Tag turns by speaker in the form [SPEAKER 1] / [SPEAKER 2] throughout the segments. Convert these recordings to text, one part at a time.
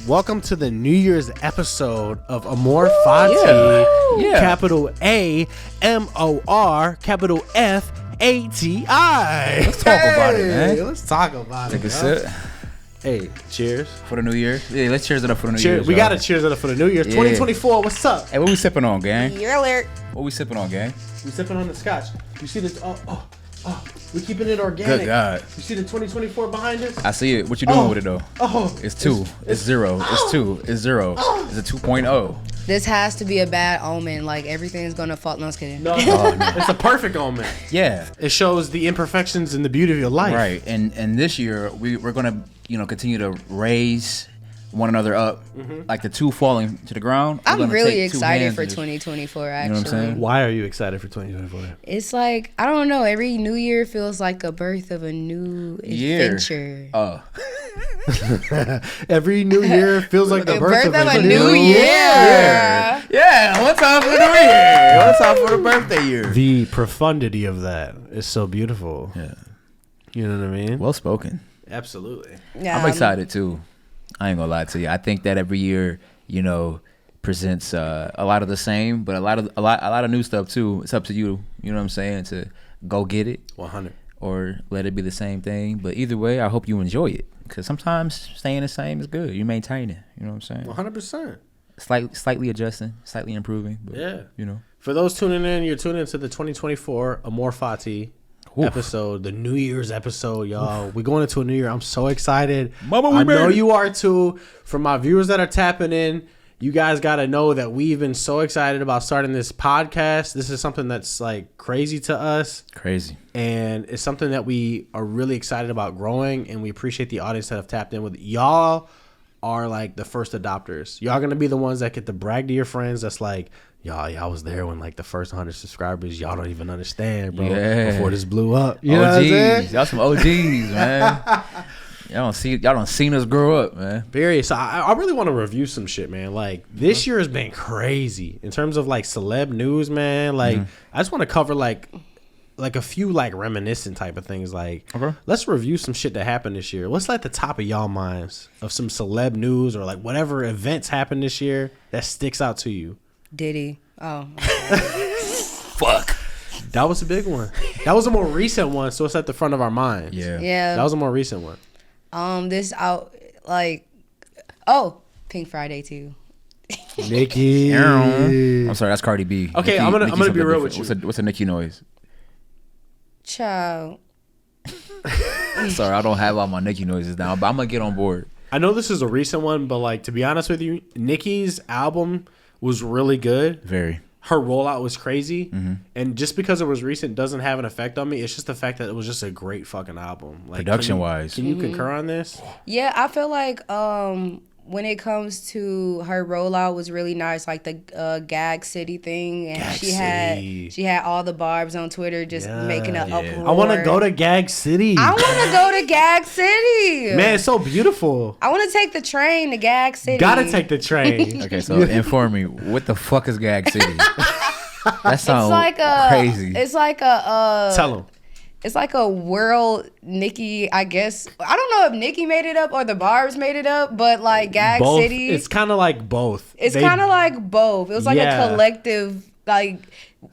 [SPEAKER 1] welcome to the New Year's episode of Amor Fati.
[SPEAKER 2] Yeah.
[SPEAKER 1] Capital A MOR, capital FATI.
[SPEAKER 2] Let's talk about it, man.
[SPEAKER 1] Let's talk about
[SPEAKER 2] Take
[SPEAKER 1] it.
[SPEAKER 2] a sip
[SPEAKER 1] Hey, cheers.
[SPEAKER 2] for the new year. Yeah, let's cheers it up for the new year.
[SPEAKER 1] Cheers. We got to cheers it up for the New Year's.
[SPEAKER 2] Yeah.
[SPEAKER 1] 2024, what's up?
[SPEAKER 2] Hey, what we sipping on, gang?
[SPEAKER 3] You're alert.
[SPEAKER 2] What we sipping on, gang?
[SPEAKER 1] We sipping on the scotch. You see this? We keeping it organic.
[SPEAKER 2] Good God.
[SPEAKER 1] You see the 2024 behind us?
[SPEAKER 2] I see it. What you doing with it, though?
[SPEAKER 1] Oh.
[SPEAKER 2] It's 2. It's 0. It's 2. It's 0. It's a 2.0.
[SPEAKER 3] This has to be a bad omen. Like everything's gonna fall. No, I'm just kidding.
[SPEAKER 1] No, it's a perfect omen.
[SPEAKER 2] Yeah.
[SPEAKER 1] It shows the imperfections and the beauty of your life.
[SPEAKER 2] Right. And this year, we're going to, continue to raise one another up. Like the two falling to the ground. we're
[SPEAKER 3] I'm
[SPEAKER 2] gonna
[SPEAKER 3] really
[SPEAKER 2] take two
[SPEAKER 3] excited
[SPEAKER 2] hands
[SPEAKER 3] for
[SPEAKER 2] and just-
[SPEAKER 3] 2024.
[SPEAKER 2] know what
[SPEAKER 3] Actually,
[SPEAKER 2] I'm saying?
[SPEAKER 1] Why are you excited for 2024?
[SPEAKER 3] it's like I don't know. Every New Year feels like a birth of a new adventure.
[SPEAKER 1] Every new year feels like the birth of a
[SPEAKER 3] new year.
[SPEAKER 2] Yeah. One time for the new year. One time for the birthday year.
[SPEAKER 1] The profundity of that is so beautiful.
[SPEAKER 2] Yeah.
[SPEAKER 1] You know what I mean?
[SPEAKER 2] Well spoken.
[SPEAKER 1] Absolutely.
[SPEAKER 3] Yeah,
[SPEAKER 2] I'm excited too. I ain't gonna lie to you. I think that every year, presents a lot of the same, but a lot of new stuff too. It's up to you. You know what I'm saying? To go get it
[SPEAKER 1] 100.
[SPEAKER 2] or let it be the same thing. But either way, I hope you enjoy it because sometimes staying the same is good. You maintain it. You know what I'm saying?
[SPEAKER 1] 100%.
[SPEAKER 2] Slightly adjusting, slightly improving. But,
[SPEAKER 1] Yeah.
[SPEAKER 2] For
[SPEAKER 1] those tuning in, you're tuning into the 2024 Amor Fati episode, the New Year's episode, y'all. We're going into a new year. I'm so excited.
[SPEAKER 2] Mama, we
[SPEAKER 1] I know
[SPEAKER 2] made it.
[SPEAKER 1] you are too. For my viewers that are tapping in, you guys got to know that we've been so excited about starting this podcast. This is something that's like crazy to us.
[SPEAKER 2] Crazy.
[SPEAKER 1] And it's something that we are really excited about growing, and we appreciate the audience that have tapped in with it. Y'all are like the first adopters. Y'all gonna be the ones that get to brag to your friends. That's like, y'all was there when like the first 100 subscribers. Y'all don't even understand, bro.
[SPEAKER 2] Yeah.
[SPEAKER 1] Before this blew up, you know what I'm saying?
[SPEAKER 2] OGs. Y'all some OGs, man. Y'all don't seen us grow up, man.
[SPEAKER 1] Period. So I really want to review some shit, man. Like this year has been crazy in terms of like celeb news, man. Like I just want to cover like a few like reminiscent type of things. Like let's review some shit that happened this year. What's like the top of y'all minds of some celeb news or like whatever events happened this year that sticks out to you?
[SPEAKER 3] Diddy. Oh,
[SPEAKER 2] Fuck.
[SPEAKER 1] That was a big one. That was a more recent one, so it's at the front of our minds.
[SPEAKER 2] Yeah.
[SPEAKER 3] yeah.
[SPEAKER 1] That was a more recent one.
[SPEAKER 3] This out Pink Friday too.
[SPEAKER 1] Nicki.
[SPEAKER 2] I'm sorry, that's Cardi B.
[SPEAKER 1] Okay, I'm gonna be real with you.
[SPEAKER 2] What's a Nicki noise?
[SPEAKER 3] Child.
[SPEAKER 2] Sorry, I don't have all my Nicki noises down, but I'm gonna get on board.
[SPEAKER 1] I know this is a recent one, but like to be honest with you, Nicki's album was really good.
[SPEAKER 2] Very.
[SPEAKER 1] Her rollout was crazy, and just because it was recent doesn't have an effect on me. It's just the fact that it was just a great fucking album. Like
[SPEAKER 2] Production-wise.
[SPEAKER 1] can you concur on this?
[SPEAKER 3] Yeah, I feel like when it comes to her rollout was really nice, like the Gag City thing, and
[SPEAKER 1] Gag City.
[SPEAKER 3] she had all the barbs on Twitter just making an uproar.
[SPEAKER 1] I want to go to Gag City.
[SPEAKER 3] I want to go to Gag City.
[SPEAKER 1] Man, it's so beautiful.
[SPEAKER 3] I want to take the train to Gag City.
[SPEAKER 1] Gotta take the train.
[SPEAKER 2] Okay, so inform me. What the fuck is Gag City? That sounds crazy.
[SPEAKER 3] It's like a
[SPEAKER 1] Tell them.
[SPEAKER 3] It's like a world Nicki, I guess. I don't know if Nicki made it up or the barbs made it up, but like Gag
[SPEAKER 1] Both.
[SPEAKER 3] City.
[SPEAKER 1] It's kind of like both.
[SPEAKER 3] It's kind of like both. It was like
[SPEAKER 1] Yeah.
[SPEAKER 3] a collective, like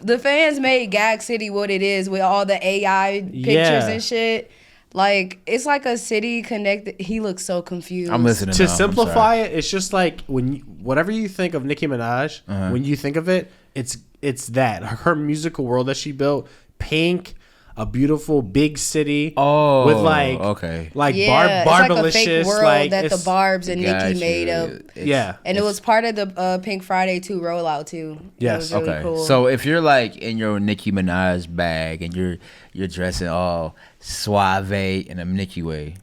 [SPEAKER 3] the fans made Gag City what it is with all the AI pictures
[SPEAKER 1] Yeah.
[SPEAKER 3] and shit. Like it's like a city connected. He looks so confused.
[SPEAKER 2] I'm listening.
[SPEAKER 1] To
[SPEAKER 2] now, I'm
[SPEAKER 1] simplify
[SPEAKER 2] sorry.
[SPEAKER 1] it, it's just like whatever you think of Nicki Minaj, when you think of it, it's that her musical world that she built. Pink, a beautiful big city.
[SPEAKER 2] Oh,
[SPEAKER 1] with like
[SPEAKER 2] okay.
[SPEAKER 1] like
[SPEAKER 3] yeah, it's like a fake world
[SPEAKER 1] like
[SPEAKER 3] that the
[SPEAKER 1] it's-
[SPEAKER 3] Barbs and
[SPEAKER 2] Gotcha.
[SPEAKER 3] Nicki made up.
[SPEAKER 1] Yeah.
[SPEAKER 3] And it was part of the Pink Friday 2 rollout too.
[SPEAKER 1] Yes.
[SPEAKER 3] It was really
[SPEAKER 2] Okay.
[SPEAKER 3] cool.
[SPEAKER 2] So if you're like in your Nicki Minaj bag and you're dressing all suave in a Nicki way,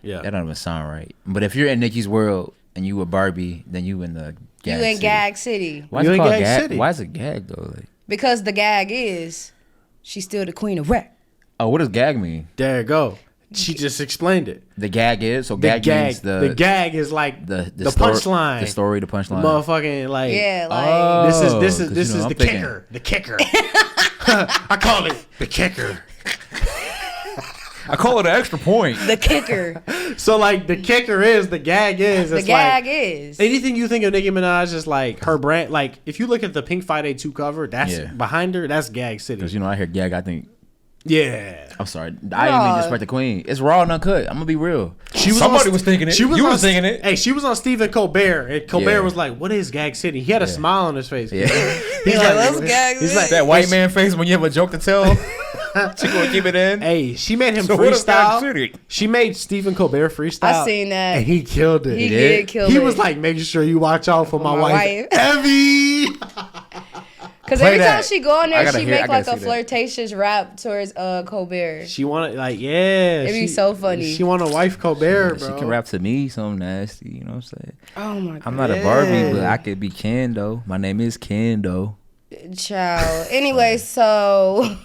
[SPEAKER 1] Yeah.
[SPEAKER 2] that don't even sound right. But if you're in Nicki's world and you a Barbie, then you in the Gag
[SPEAKER 3] you in
[SPEAKER 2] City.
[SPEAKER 3] Gag City.
[SPEAKER 2] Why is
[SPEAKER 1] You
[SPEAKER 2] it
[SPEAKER 1] in
[SPEAKER 2] called
[SPEAKER 1] Gag
[SPEAKER 2] Gag?
[SPEAKER 1] City.
[SPEAKER 2] Why is it Gag though? Like,
[SPEAKER 3] Because the gag is she's still the queen of rap.
[SPEAKER 2] oh, what does Gag mean?
[SPEAKER 1] There you go. She just explained it.
[SPEAKER 2] The gag is so
[SPEAKER 1] The
[SPEAKER 2] gag,
[SPEAKER 1] gag,
[SPEAKER 2] means
[SPEAKER 1] the gag is like
[SPEAKER 2] the
[SPEAKER 1] punchline.
[SPEAKER 2] the story, the punchline.
[SPEAKER 1] Motherfucking like
[SPEAKER 3] Yeah, like
[SPEAKER 2] Oh,
[SPEAKER 1] this
[SPEAKER 2] 'cause,
[SPEAKER 1] is
[SPEAKER 2] you know,
[SPEAKER 1] the
[SPEAKER 2] I'm thinking-
[SPEAKER 1] kicker. The kicker. I call it the kicker.
[SPEAKER 2] I call it an extra point.
[SPEAKER 3] The kicker.
[SPEAKER 1] So like the kicker is the gag is
[SPEAKER 3] The
[SPEAKER 1] it's
[SPEAKER 3] gag
[SPEAKER 1] like,
[SPEAKER 3] is
[SPEAKER 1] anything you think of Nicki Minaj is like her brand. Like if you look at the Pink Friday 2 cover, that's behind her. That's Gag City.
[SPEAKER 2] Because I hear gag. I think.
[SPEAKER 1] Yeah.
[SPEAKER 2] I'm sorry. I didn't mean disrespect the queen. It's raw and uncut. I'm gonna be real.
[SPEAKER 4] Somebody was thinking it. You was thinking it.
[SPEAKER 1] Hey, she was on Stephen Colbert, and Colbert was like, "What is Gag City?" He had a smile on his face.
[SPEAKER 2] Yeah.
[SPEAKER 3] he's like, "Let's gag."
[SPEAKER 2] He's like that white man face when you have a joke to tell. She gonna keep it in.
[SPEAKER 1] Hey, she made him
[SPEAKER 4] So what is Gag
[SPEAKER 1] freestyle.
[SPEAKER 4] City?
[SPEAKER 1] She made Stephen Colbert freestyle.
[SPEAKER 3] I seen that.
[SPEAKER 1] and he killed it.
[SPEAKER 3] He did kill it.
[SPEAKER 1] He was like, "Making sure you watch out for my wife, Evie."
[SPEAKER 3] Because
[SPEAKER 2] Play
[SPEAKER 3] every time
[SPEAKER 2] that.
[SPEAKER 3] she go on there, she make
[SPEAKER 2] I
[SPEAKER 3] like
[SPEAKER 2] gotta
[SPEAKER 3] a
[SPEAKER 2] see that.
[SPEAKER 3] flirtatious rap towards Colbert.
[SPEAKER 1] She wanted it'd
[SPEAKER 3] be so funny.
[SPEAKER 1] She want a wife Colbert, bro.
[SPEAKER 2] She can rap to me, something nasty. You know what I'm saying?
[SPEAKER 3] Oh my god.
[SPEAKER 2] I'm not a Barbie, but I could be Ken though. My name is Ken though.
[SPEAKER 3] Child. Anyway, so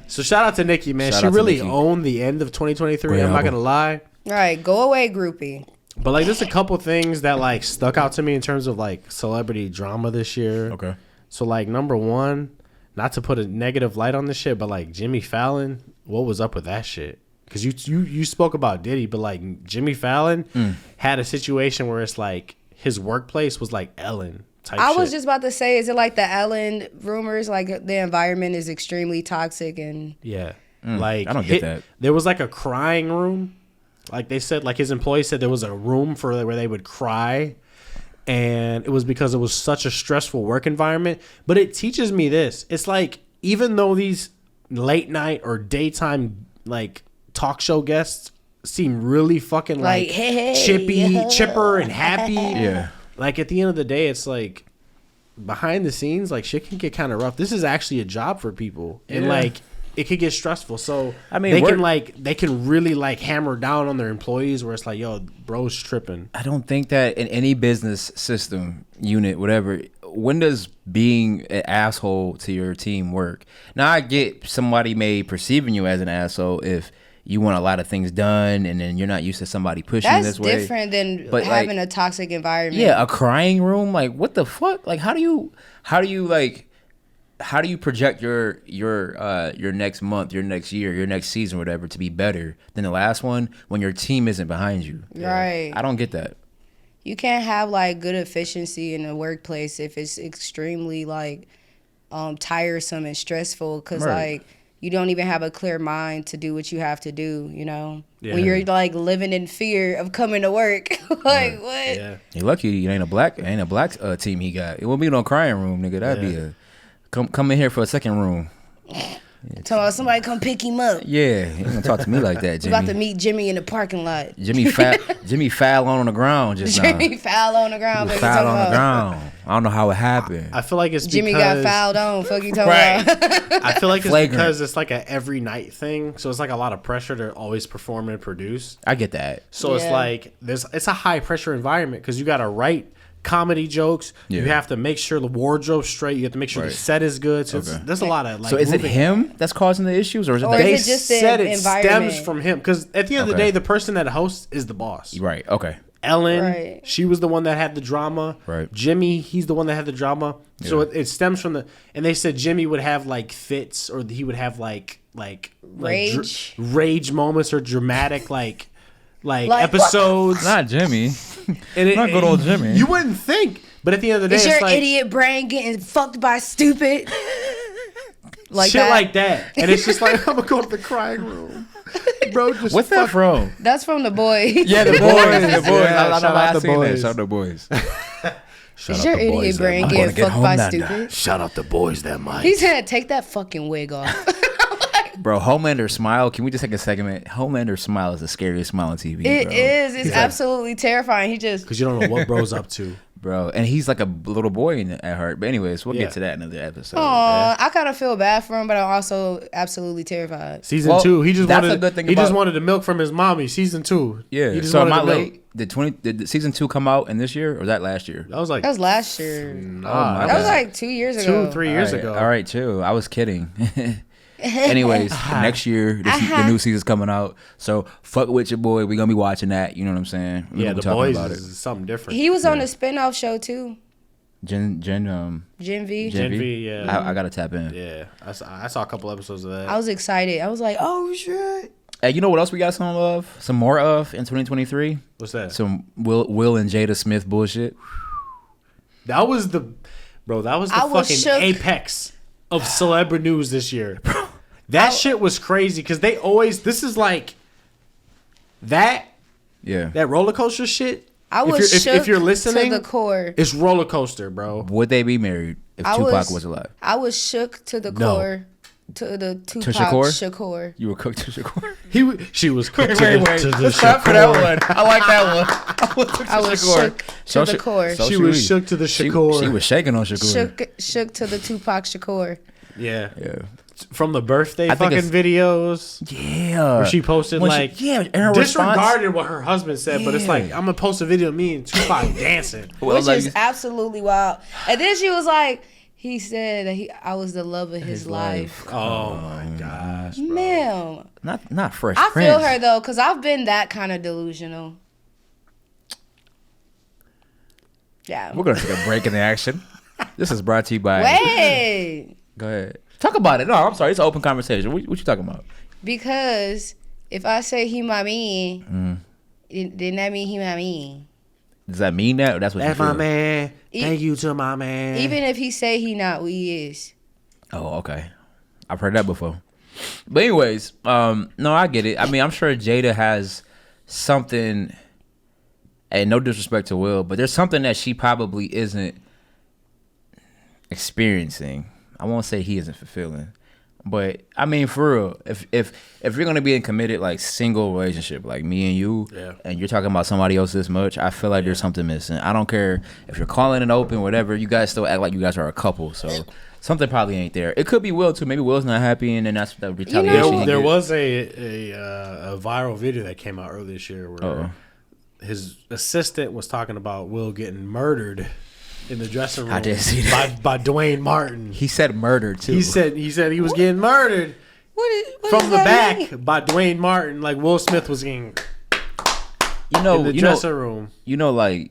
[SPEAKER 1] So shout out to Nicki, man.
[SPEAKER 2] Shout
[SPEAKER 1] She
[SPEAKER 2] out to
[SPEAKER 1] really
[SPEAKER 2] Nicki.
[SPEAKER 1] owned the end of 2023.
[SPEAKER 2] Great
[SPEAKER 1] I'm not
[SPEAKER 2] album.
[SPEAKER 1] gonna lie.
[SPEAKER 3] all right, go away, groupie.
[SPEAKER 1] But like, there's a couple things that like stuck out to me in terms of like celebrity drama this year.
[SPEAKER 4] Okay.
[SPEAKER 1] So like, number one, not to put a negative light on this shit, but like Jimmy Fallon, what was up with that shit? Because you spoke about Diddy, but like Jimmy Fallon had a situation where it's like his workplace was like Ellen type.
[SPEAKER 3] I
[SPEAKER 1] shit.
[SPEAKER 3] was just about to say, is it like the Ellen rumors? Like the environment is extremely toxic and
[SPEAKER 1] Yeah. Like
[SPEAKER 2] I don't get that.
[SPEAKER 1] There was like a crying room. Like they said, like his employees said there was a room for where they would cry. And it was because it was such a stressful work environment. But it teaches me this. It's like, even though these late night or daytime like talk show guests seem really fucking like
[SPEAKER 3] hey,
[SPEAKER 1] chipper and happy.
[SPEAKER 2] Yeah.
[SPEAKER 1] Like at the end of the day, it's like behind the scenes, like shit can get kind of rough. This is actually a job for people. And like it could get stressful. So
[SPEAKER 2] I mean,
[SPEAKER 1] they can really like hammer down on their employees where it's like, yo, bro's tripping.
[SPEAKER 2] I don't think that in any business system, unit, whatever, when does being an asshole to your team work? Now, I get somebody may perceiving you as an asshole if you want a lot of things done and then you're not used to somebody pushing
[SPEAKER 3] that's
[SPEAKER 2] this way.
[SPEAKER 3] That's different than
[SPEAKER 2] But,
[SPEAKER 3] having
[SPEAKER 2] like,
[SPEAKER 3] a toxic environment.
[SPEAKER 2] Yeah, a crying room. Like, what the fuck? Like, how do you project your next month, your next year, your next season, whatever, to be better than the last one when your team isn't behind you?
[SPEAKER 3] Right.
[SPEAKER 2] I don't get that.
[SPEAKER 3] You can't have like good efficiency in the workplace if it's extremely like tiresome and stressful because like you don't even have a clear mind to do what you have to do, you know?
[SPEAKER 1] Yeah.
[SPEAKER 3] When you're like living in fear of coming to work. Like what?
[SPEAKER 1] Yeah.
[SPEAKER 2] You're lucky it ain't a black team he got. It won't be no crying room, nigga. That'd be a come in here for a second room.
[SPEAKER 3] Talking about somebody come pick him up.
[SPEAKER 2] Yeah, you ain't gonna talk to me like that,
[SPEAKER 3] We
[SPEAKER 2] Jimmy.
[SPEAKER 3] about to meet Jimmy in the parking lot.
[SPEAKER 2] Jimmy fell on the ground just now.
[SPEAKER 3] Jimmy foul on the ground.
[SPEAKER 2] He
[SPEAKER 3] Fuck you
[SPEAKER 2] fell
[SPEAKER 3] talking
[SPEAKER 2] on the
[SPEAKER 3] about?
[SPEAKER 2] ground. I don't know how it happened.
[SPEAKER 1] I feel like it's
[SPEAKER 3] Jimmy
[SPEAKER 1] because
[SPEAKER 3] got fouled on. Fuck you talking about?
[SPEAKER 1] I feel like it's
[SPEAKER 2] Flagrant.
[SPEAKER 1] because it's like a every night thing. So it's like a lot of pressure to always perform and produce.
[SPEAKER 2] I get that.
[SPEAKER 1] So it's
[SPEAKER 3] Yeah.
[SPEAKER 1] like it's a high pressure environment because you got to write comedy jokes.
[SPEAKER 2] Yeah.
[SPEAKER 1] You have to make sure the wardrobe's straight. You have to make sure the set is good. So there's a lot of like.
[SPEAKER 2] So is it
[SPEAKER 1] moving.
[SPEAKER 2] him that's causing the issues, or is it
[SPEAKER 3] Or
[SPEAKER 2] that?
[SPEAKER 3] is
[SPEAKER 1] They
[SPEAKER 3] it just the
[SPEAKER 1] said it
[SPEAKER 3] environment?
[SPEAKER 1] stems from him because at the end of the
[SPEAKER 2] Okay.
[SPEAKER 1] day, the person that hosts is the boss.
[SPEAKER 2] Right. Okay.
[SPEAKER 1] Ellen,
[SPEAKER 3] Right.
[SPEAKER 1] she was the one that had the drama.
[SPEAKER 2] Right.
[SPEAKER 1] Jimmy, he's the one that had the drama. So
[SPEAKER 2] Yeah.
[SPEAKER 1] it stems from and they said Jimmy would have like fits or he would have like
[SPEAKER 3] Rage.
[SPEAKER 1] rage moments or dramatic like
[SPEAKER 3] Like,
[SPEAKER 1] episodes.
[SPEAKER 2] Not Jimmy.
[SPEAKER 1] And
[SPEAKER 2] not good old Jimmy.
[SPEAKER 1] You wouldn't think, but at the end of the day,
[SPEAKER 3] Is
[SPEAKER 1] it's
[SPEAKER 3] your
[SPEAKER 1] like
[SPEAKER 3] idiot brain getting fucked by stupid? Like
[SPEAKER 1] shit
[SPEAKER 3] that?
[SPEAKER 1] like that, and it's just like I'm gonna go to the crying room, bro. Just
[SPEAKER 2] What's that from?
[SPEAKER 3] That's from The Boys.
[SPEAKER 2] Yeah, the boys. The boys.
[SPEAKER 1] Yeah,
[SPEAKER 2] I
[SPEAKER 1] shout
[SPEAKER 2] know
[SPEAKER 1] out
[SPEAKER 2] I
[SPEAKER 1] the
[SPEAKER 2] seen
[SPEAKER 1] boys.
[SPEAKER 2] that. Shout out the boys.
[SPEAKER 3] Is your idiot brain
[SPEAKER 2] I'm gonna
[SPEAKER 3] getting
[SPEAKER 2] get
[SPEAKER 3] fucked
[SPEAKER 2] home
[SPEAKER 3] by
[SPEAKER 2] that
[SPEAKER 3] stupid?
[SPEAKER 2] night.
[SPEAKER 1] shout out the boys that might.
[SPEAKER 3] He said, "Take that fucking wig off."
[SPEAKER 2] Bro, Homelander smile. Can we just take a segment? Homelander smile is the scariest smile on TV.
[SPEAKER 3] It
[SPEAKER 2] bro.
[SPEAKER 3] is. It's absolutely terrifying. He just
[SPEAKER 1] Because you don't know what bro's up to.
[SPEAKER 2] Bro, and he's like a little boy at heart. But anyways, we'll
[SPEAKER 1] Yeah.
[SPEAKER 2] get to that in another episode.
[SPEAKER 3] I kind of feel bad for him, but I'm also absolutely terrified.
[SPEAKER 1] Season
[SPEAKER 2] Well,
[SPEAKER 1] 2, he just
[SPEAKER 2] that's
[SPEAKER 1] wanted.
[SPEAKER 2] a good thing
[SPEAKER 1] he just
[SPEAKER 2] about-
[SPEAKER 1] wanted the milk from his mommy. Season 2,
[SPEAKER 2] Yeah.
[SPEAKER 1] He just
[SPEAKER 2] So am
[SPEAKER 1] wanted
[SPEAKER 2] I
[SPEAKER 1] the milk.
[SPEAKER 2] late? Did season 2 come out in this year or was that last year?
[SPEAKER 1] That was like
[SPEAKER 3] That was last year.
[SPEAKER 1] nah,
[SPEAKER 3] That was like 2 years ago.
[SPEAKER 1] 2-3 years
[SPEAKER 2] All right,
[SPEAKER 1] ago.
[SPEAKER 2] All right, chill. I was kidding. Anyways, next year the new season's coming out. So fuck with your boy. We gonna be watching that. You know what I'm saying? We
[SPEAKER 1] Yeah,
[SPEAKER 2] gonna be
[SPEAKER 1] the
[SPEAKER 2] talking
[SPEAKER 1] boys
[SPEAKER 2] about
[SPEAKER 1] is something different.
[SPEAKER 3] He was on a spinoff show too.
[SPEAKER 2] Gen
[SPEAKER 3] V.
[SPEAKER 1] Gen V, yeah.
[SPEAKER 2] I gotta tap in.
[SPEAKER 1] Yeah, I saw a couple episodes of that.
[SPEAKER 3] I was excited. I was like, oh shit.
[SPEAKER 2] Hey, you know what else we got some more of in 2023?
[SPEAKER 1] What's that?
[SPEAKER 2] Some Will and Jada Smith bullshit.
[SPEAKER 1] That was the fucking apex of celebrity news this year. That shit was crazy because they always. This is like that.
[SPEAKER 2] Yeah.
[SPEAKER 1] That roller coaster shit.
[SPEAKER 3] I was shook
[SPEAKER 1] if you're listening,
[SPEAKER 3] to the core.
[SPEAKER 1] It's roller coaster, bro.
[SPEAKER 2] Would they be married if Tupac was alive?
[SPEAKER 3] I was shook to the core. To the Tupac Shakur.
[SPEAKER 2] You were cooked to Shakur?
[SPEAKER 1] She was cooked to the
[SPEAKER 2] Let's clap for that one. I like that one.
[SPEAKER 3] I was shook to the core.
[SPEAKER 1] She was shook to the Shakur.
[SPEAKER 2] She was shaking on Shakur.
[SPEAKER 3] Shook to the Tupac Shakur.
[SPEAKER 1] Yeah. From the birthday fucking videos.
[SPEAKER 2] Yeah.
[SPEAKER 1] Where she posted disregarded what her husband said, but it's like, I'm going to post a video of me and Tupac dancing.
[SPEAKER 3] Which is absolutely wild. And then she was like, he said that I was the love of his life.
[SPEAKER 1] Oh my gosh, bro.
[SPEAKER 3] Ma'am.
[SPEAKER 2] Not Fresh
[SPEAKER 3] I
[SPEAKER 2] Prince.
[SPEAKER 3] feel her though, because I've been that kind of delusional. Yeah.
[SPEAKER 2] We're gonna take a break in the action. This is brought to you by
[SPEAKER 3] Wait.
[SPEAKER 2] Go ahead. Talk about it. No, I'm sorry. It's an open conversation. What you talking about?
[SPEAKER 3] Because if I say he my man, then that mean he my man.
[SPEAKER 2] Does that mean that? Or that's what
[SPEAKER 1] That's
[SPEAKER 2] you feel?
[SPEAKER 1] my man. Thank you to my man.
[SPEAKER 3] Even if he say he not, he is.
[SPEAKER 2] Oh, okay. I've heard that before. But anyways, no, I get it. I mean, I'm sure Jada has something, and no disrespect to Will, but there's something that she probably isn't experiencing. I won't say he isn't fulfilling. But I mean, for real, if you're gonna be in committed like single relationship, like me and you, and you're talking about somebody else this much, I feel like there's something missing. I don't care if you're calling it open, whatever. You guys still act like you guys are a couple, so something probably ain't there. It could be Will too. Maybe Will's not happy, and then that's the retaliation.
[SPEAKER 1] There was a viral video that came out earlier this year where his assistant was talking about Will getting murdered in the dressing room.
[SPEAKER 2] I did see that.
[SPEAKER 1] by Dwayne Martin.
[SPEAKER 2] He said murder too.
[SPEAKER 1] He said he was getting murdered from the back by Dwayne Martin. Like Will Smith was getting in the dressing room.
[SPEAKER 2] You know, like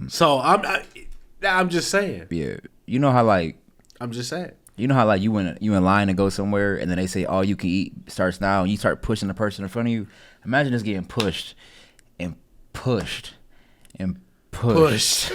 [SPEAKER 1] so I'm just saying.
[SPEAKER 2] Yeah. You know how like
[SPEAKER 1] I'm just saying.
[SPEAKER 2] You know how like you in line to go somewhere and then they say all you can eat starts now and you start pushing the person in front of you. Imagine just getting pushed and pushed and pushed.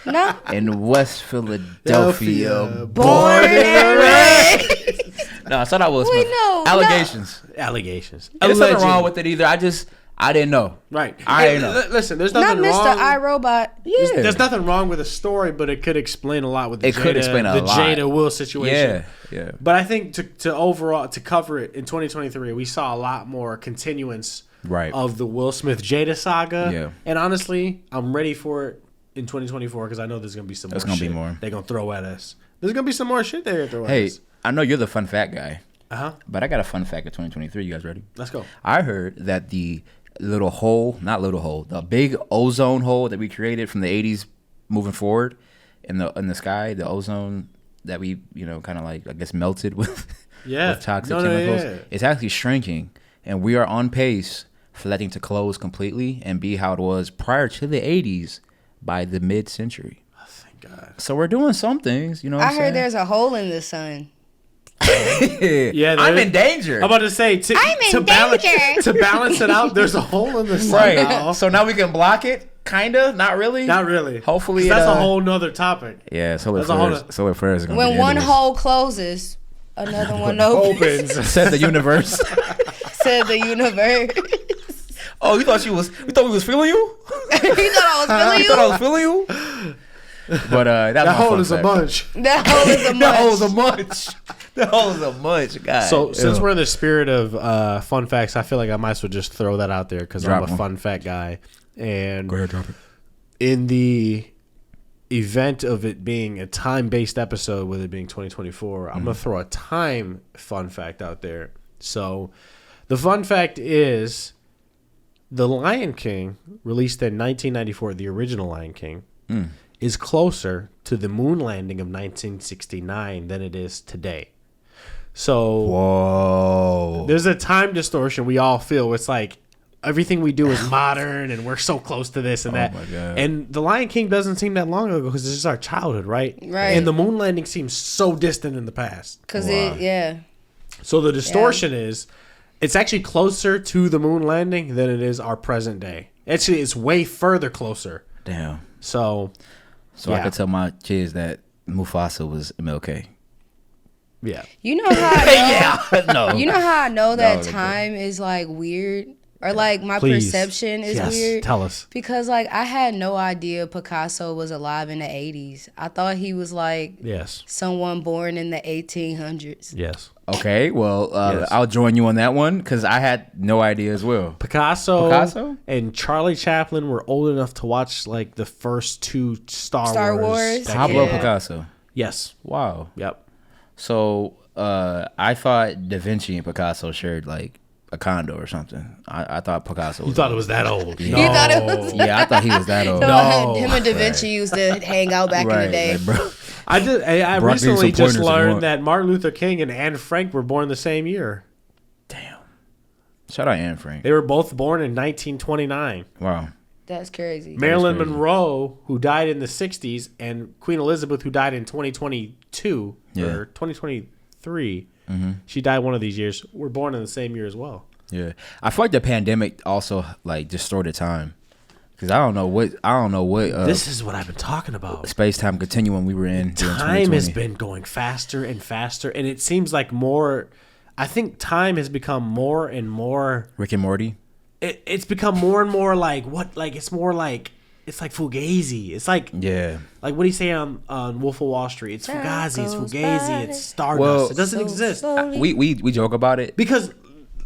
[SPEAKER 3] No.
[SPEAKER 2] In West Philadelphia,
[SPEAKER 3] born and raised.
[SPEAKER 2] No, I thought I was. Wait, no, allegations.
[SPEAKER 1] No. Allegations.
[SPEAKER 2] There's nothing wrong with it either. I didn't know.
[SPEAKER 1] Right.
[SPEAKER 2] I didn't know.
[SPEAKER 1] Listen, there's nothing
[SPEAKER 3] wrong.
[SPEAKER 1] Not
[SPEAKER 3] Mr. iRobot.
[SPEAKER 1] Yeah. There's nothing wrong with the story, but it could explain a lot with the Jada Will situation.
[SPEAKER 2] Yeah.
[SPEAKER 1] But I think to overall to cover it in 2023, we saw a lot more continuance of the Will Smith Jada saga.
[SPEAKER 2] Yeah.
[SPEAKER 1] And honestly, I'm ready for it in 2024 because I know there's gonna be some more. There's gonna be more. They're gonna throw at us. There's gonna be some more shit they're gonna throw at us.
[SPEAKER 2] Hey, I know you're the fun fact guy.
[SPEAKER 1] But
[SPEAKER 2] I got a fun fact of 2023. You guys ready?
[SPEAKER 1] Let's go.
[SPEAKER 2] I heard that the the big ozone hole that we created from the 80s moving forward in the sky, the ozone that we kind of like I guess melted with toxic chemicals. It's actually shrinking, and we are on pace for letting to close completely and be how it was prior to the 80s. By the mid-century.
[SPEAKER 1] Oh, thank God.
[SPEAKER 2] So we're doing some things, you know what I'm saying?
[SPEAKER 3] I heard there's a hole in the sun.
[SPEAKER 2] Yeah, I'm in danger.
[SPEAKER 1] I'm about to say, to balance it out, there's a hole in the sun.
[SPEAKER 2] Right. Now. So now we can block it? Kinda? Not really?
[SPEAKER 1] Not really.
[SPEAKER 2] Hopefully
[SPEAKER 1] that's a whole nother topic.
[SPEAKER 2] Yeah, solar flares is going to be
[SPEAKER 3] when one hole closes, another one opens.
[SPEAKER 2] Said the universe.
[SPEAKER 3] Said the universe.
[SPEAKER 2] Oh, you thought we was feeling you?
[SPEAKER 3] You thought I was feeling you?
[SPEAKER 2] But that
[SPEAKER 1] hole is a munch.
[SPEAKER 3] That hole is a munch.
[SPEAKER 2] That hole is a munch. That hole is a munch, guys.
[SPEAKER 1] So since we're in the spirit of fun facts, I feel like I might as well just throw that out there because I'm a fun fact guy. And
[SPEAKER 2] go ahead, drop it.
[SPEAKER 1] In the event of it being a time-based episode, with it being 2024, I'm gonna throw a time fun fact out there. So the fun fact is, The Lion King, released in 1994, the original Lion King, is closer to the moon landing of 1969 than it is today. So
[SPEAKER 2] whoa,
[SPEAKER 1] there's a time distortion we all feel. It's like everything we do is modern and we're so close to this and that.
[SPEAKER 2] My God.
[SPEAKER 1] And The Lion King doesn't seem that long ago because this is our childhood, right?
[SPEAKER 3] Right.
[SPEAKER 1] And the moon landing seems so distant in the past.
[SPEAKER 3] Because
[SPEAKER 2] Wow.
[SPEAKER 1] So the distortion is, it's actually closer to the moon landing than it is our present day. Actually, it's way further closer.
[SPEAKER 2] Damn.
[SPEAKER 1] So
[SPEAKER 2] I could tell my kids that Mufasa was MLK.
[SPEAKER 1] yeah.
[SPEAKER 3] You know how I know,
[SPEAKER 2] No.
[SPEAKER 3] You know how I know that
[SPEAKER 2] No.
[SPEAKER 3] time is like weird, or like my
[SPEAKER 1] Please.
[SPEAKER 3] perception is
[SPEAKER 1] Yes,
[SPEAKER 3] weird.
[SPEAKER 1] tell us.
[SPEAKER 3] Because like I had no idea Picasso was alive in the 80s. I thought he was like
[SPEAKER 1] Yes.
[SPEAKER 3] someone born in the 1800s.
[SPEAKER 1] Yes.
[SPEAKER 2] Okay, well,
[SPEAKER 1] Yes.
[SPEAKER 2] I'll join you on that one because I had no idea as well.
[SPEAKER 1] Picasso and Charlie Chaplin were old enough to watch like the first two Star
[SPEAKER 3] Wars.
[SPEAKER 1] that
[SPEAKER 2] Pablo
[SPEAKER 1] came out.
[SPEAKER 2] Picasso.
[SPEAKER 1] Yes.
[SPEAKER 2] Wow.
[SPEAKER 1] Yep.
[SPEAKER 2] So I thought Da Vinci and Picasso shared like a condo or something. I thought Picasso was.
[SPEAKER 1] You thought it was that old?
[SPEAKER 2] Yeah.
[SPEAKER 3] You thought it was
[SPEAKER 2] Yeah, I thought he was that old.
[SPEAKER 3] So
[SPEAKER 1] No.
[SPEAKER 3] him and Da Vinci used to hang out back in the day.
[SPEAKER 2] Like, bro.
[SPEAKER 1] I
[SPEAKER 2] Brock needs
[SPEAKER 1] recently
[SPEAKER 2] some
[SPEAKER 1] just
[SPEAKER 2] pointers if you
[SPEAKER 1] learned
[SPEAKER 2] want.
[SPEAKER 1] that Martin Luther King and Anne Frank were born the same year.
[SPEAKER 2] Damn. Shout out Anne Frank.
[SPEAKER 1] They were both born in 1929.
[SPEAKER 2] Wow.
[SPEAKER 3] That's crazy.
[SPEAKER 1] Marilyn
[SPEAKER 2] crazy.
[SPEAKER 1] Monroe, who died in the 60s, and Queen Elizabeth, who died in 2022
[SPEAKER 2] Yeah.
[SPEAKER 1] or 2023, she died one of these years, were born in the same year as well.
[SPEAKER 2] Yeah, I feel like the pandemic also like distorted time because I don't know what
[SPEAKER 1] This is what I've been talking about.
[SPEAKER 2] space time continuum we were in. during
[SPEAKER 1] Time has
[SPEAKER 2] 2020.
[SPEAKER 1] been going faster and faster, and it seems like more. I think time has become more and more.
[SPEAKER 2] Rick and Morty.
[SPEAKER 1] It's become more and more like what? Like it's more like it's like Fugazi. It's like
[SPEAKER 2] Yeah.
[SPEAKER 1] like what do you say on Wolf of Wall Street? It's Fugazi. It's
[SPEAKER 3] goes
[SPEAKER 1] Fugazi.
[SPEAKER 3] by
[SPEAKER 1] It's Stardust.
[SPEAKER 2] Well,
[SPEAKER 1] it doesn't
[SPEAKER 3] so
[SPEAKER 1] exist
[SPEAKER 3] slowly.
[SPEAKER 2] We joke about it.
[SPEAKER 1] because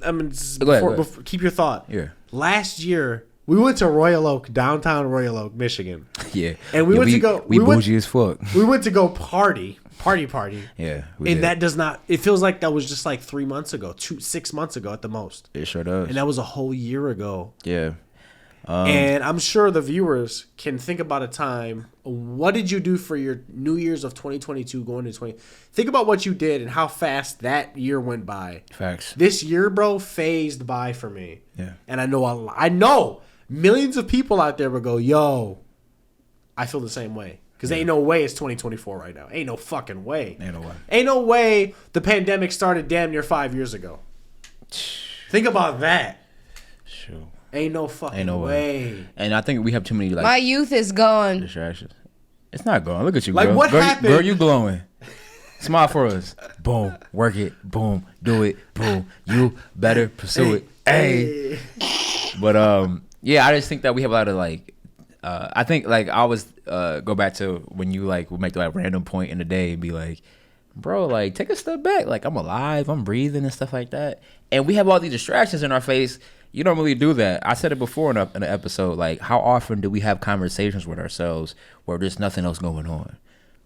[SPEAKER 1] I mean
[SPEAKER 2] Go ahead.
[SPEAKER 1] before, keep your thought.
[SPEAKER 2] Yeah.
[SPEAKER 1] Last year we went to Royal Oak, downtown Royal Oak, Michigan.
[SPEAKER 2] Yeah.
[SPEAKER 1] And we
[SPEAKER 2] Yeah,
[SPEAKER 1] went to go-
[SPEAKER 2] We
[SPEAKER 1] we went-
[SPEAKER 2] bougie as fuck.
[SPEAKER 1] We went to go party.
[SPEAKER 2] Yeah. We
[SPEAKER 1] And
[SPEAKER 2] did.
[SPEAKER 1] that does not. It feels like that was just like 3 months ago, 6 months ago at the most,
[SPEAKER 2] It sure does.
[SPEAKER 1] and that was a whole year ago.
[SPEAKER 2] Yeah.
[SPEAKER 1] And I'm sure the viewers can think about a time. What did you do for your New Year's of 2022 going to 20? Think about what you did and how fast that year went by.
[SPEAKER 2] Facts.
[SPEAKER 1] This year, bro, phased by for me.
[SPEAKER 2] Yeah.
[SPEAKER 1] And I know millions of people out there will go, yo, I feel the same way. Because ain't no way it's 2024 right now. Ain't no fucking way.
[SPEAKER 2] Ain't no way.
[SPEAKER 1] Ain't no way the pandemic started damn near 5 years ago. Think about that.
[SPEAKER 2] Sure.
[SPEAKER 1] Ain't no fucking
[SPEAKER 2] Ain't no
[SPEAKER 1] way.
[SPEAKER 2] And I think we have too many like
[SPEAKER 3] My youth is gone.
[SPEAKER 2] distractions. It's not going. Look at you,
[SPEAKER 1] Like,
[SPEAKER 2] girl.
[SPEAKER 1] what
[SPEAKER 2] girl,
[SPEAKER 1] happened?
[SPEAKER 2] Girl, you glowing. Smile for us. Boom. Work it. Boom. Do it. Boom. You better pursue it. Hey. But yeah, I just think that we have a lot of like I think like I always go back to when you like would make that random point in the day and be like, bro, like take a step back. Like I'm alive, I'm breathing and stuff like that. And we have all these distractions in our face. You don't really do that. I said it before in an episode. Like, how often do we have conversations with ourselves where there's nothing else going on?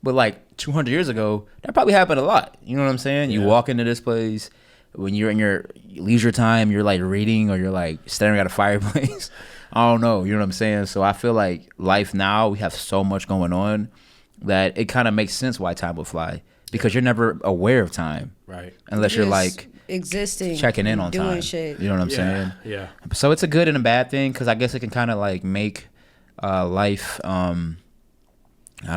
[SPEAKER 2] But like 200 years ago, that probably happened a lot. You know what I'm saying? You walk into this place when you're in your leisure time, you're like reading or you're like staring at a fireplace. I don't know. You know what I'm saying? So I feel like life now, we have so much going on that it kind of makes sense why time will fly because you're never aware of time.
[SPEAKER 1] Right.
[SPEAKER 2] Unless you're
[SPEAKER 3] Just
[SPEAKER 2] like
[SPEAKER 3] existing,
[SPEAKER 2] checking in on
[SPEAKER 3] doing
[SPEAKER 2] time.
[SPEAKER 3] shit.
[SPEAKER 2] You know what I'm saying?
[SPEAKER 1] Yeah.
[SPEAKER 2] So it's a good and a bad thing because I guess it can kind of like make life, I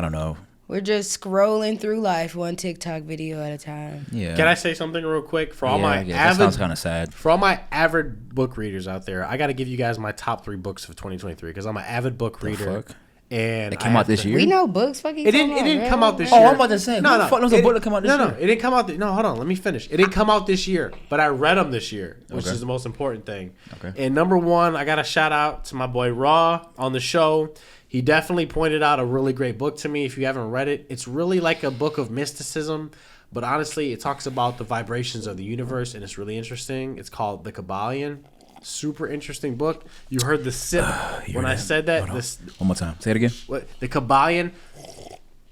[SPEAKER 2] don't know.
[SPEAKER 3] We're just scrolling through life one TikTok video at a time.
[SPEAKER 2] Yeah.
[SPEAKER 1] Can I say something real quick for all
[SPEAKER 2] Yeah,
[SPEAKER 1] my
[SPEAKER 2] I guess. That sounds kind of sad.
[SPEAKER 1] for all my avid book readers out there? I got to give you guys my top 3 books of 2023 because I'm an avid book reader.
[SPEAKER 2] fuck?
[SPEAKER 1] And
[SPEAKER 2] It came out this year?
[SPEAKER 3] We know books fucking.
[SPEAKER 1] It didn't come out this year.
[SPEAKER 2] Oh, I'm about to say, who the fuck knows a book that come out this
[SPEAKER 1] no,
[SPEAKER 2] year?
[SPEAKER 1] No, it didn't come out. No, hold on. Let me finish. It didn't come out this year, but I read them this year, which
[SPEAKER 2] Okay.
[SPEAKER 1] is the most important thing.
[SPEAKER 2] Okay.
[SPEAKER 1] And number 1, I got to shout out to my boy Raw on the show. He definitely pointed out a really great book to me. If you haven't read it, it's really like a book of mysticism, but honestly, it talks about the vibrations of the universe, and it's really interesting. It's called The Kabbalion. Super interesting book. You heard the sip when I said that.
[SPEAKER 2] Hold on.
[SPEAKER 1] This
[SPEAKER 2] One more time. Say it again.
[SPEAKER 1] what the Kabbalion.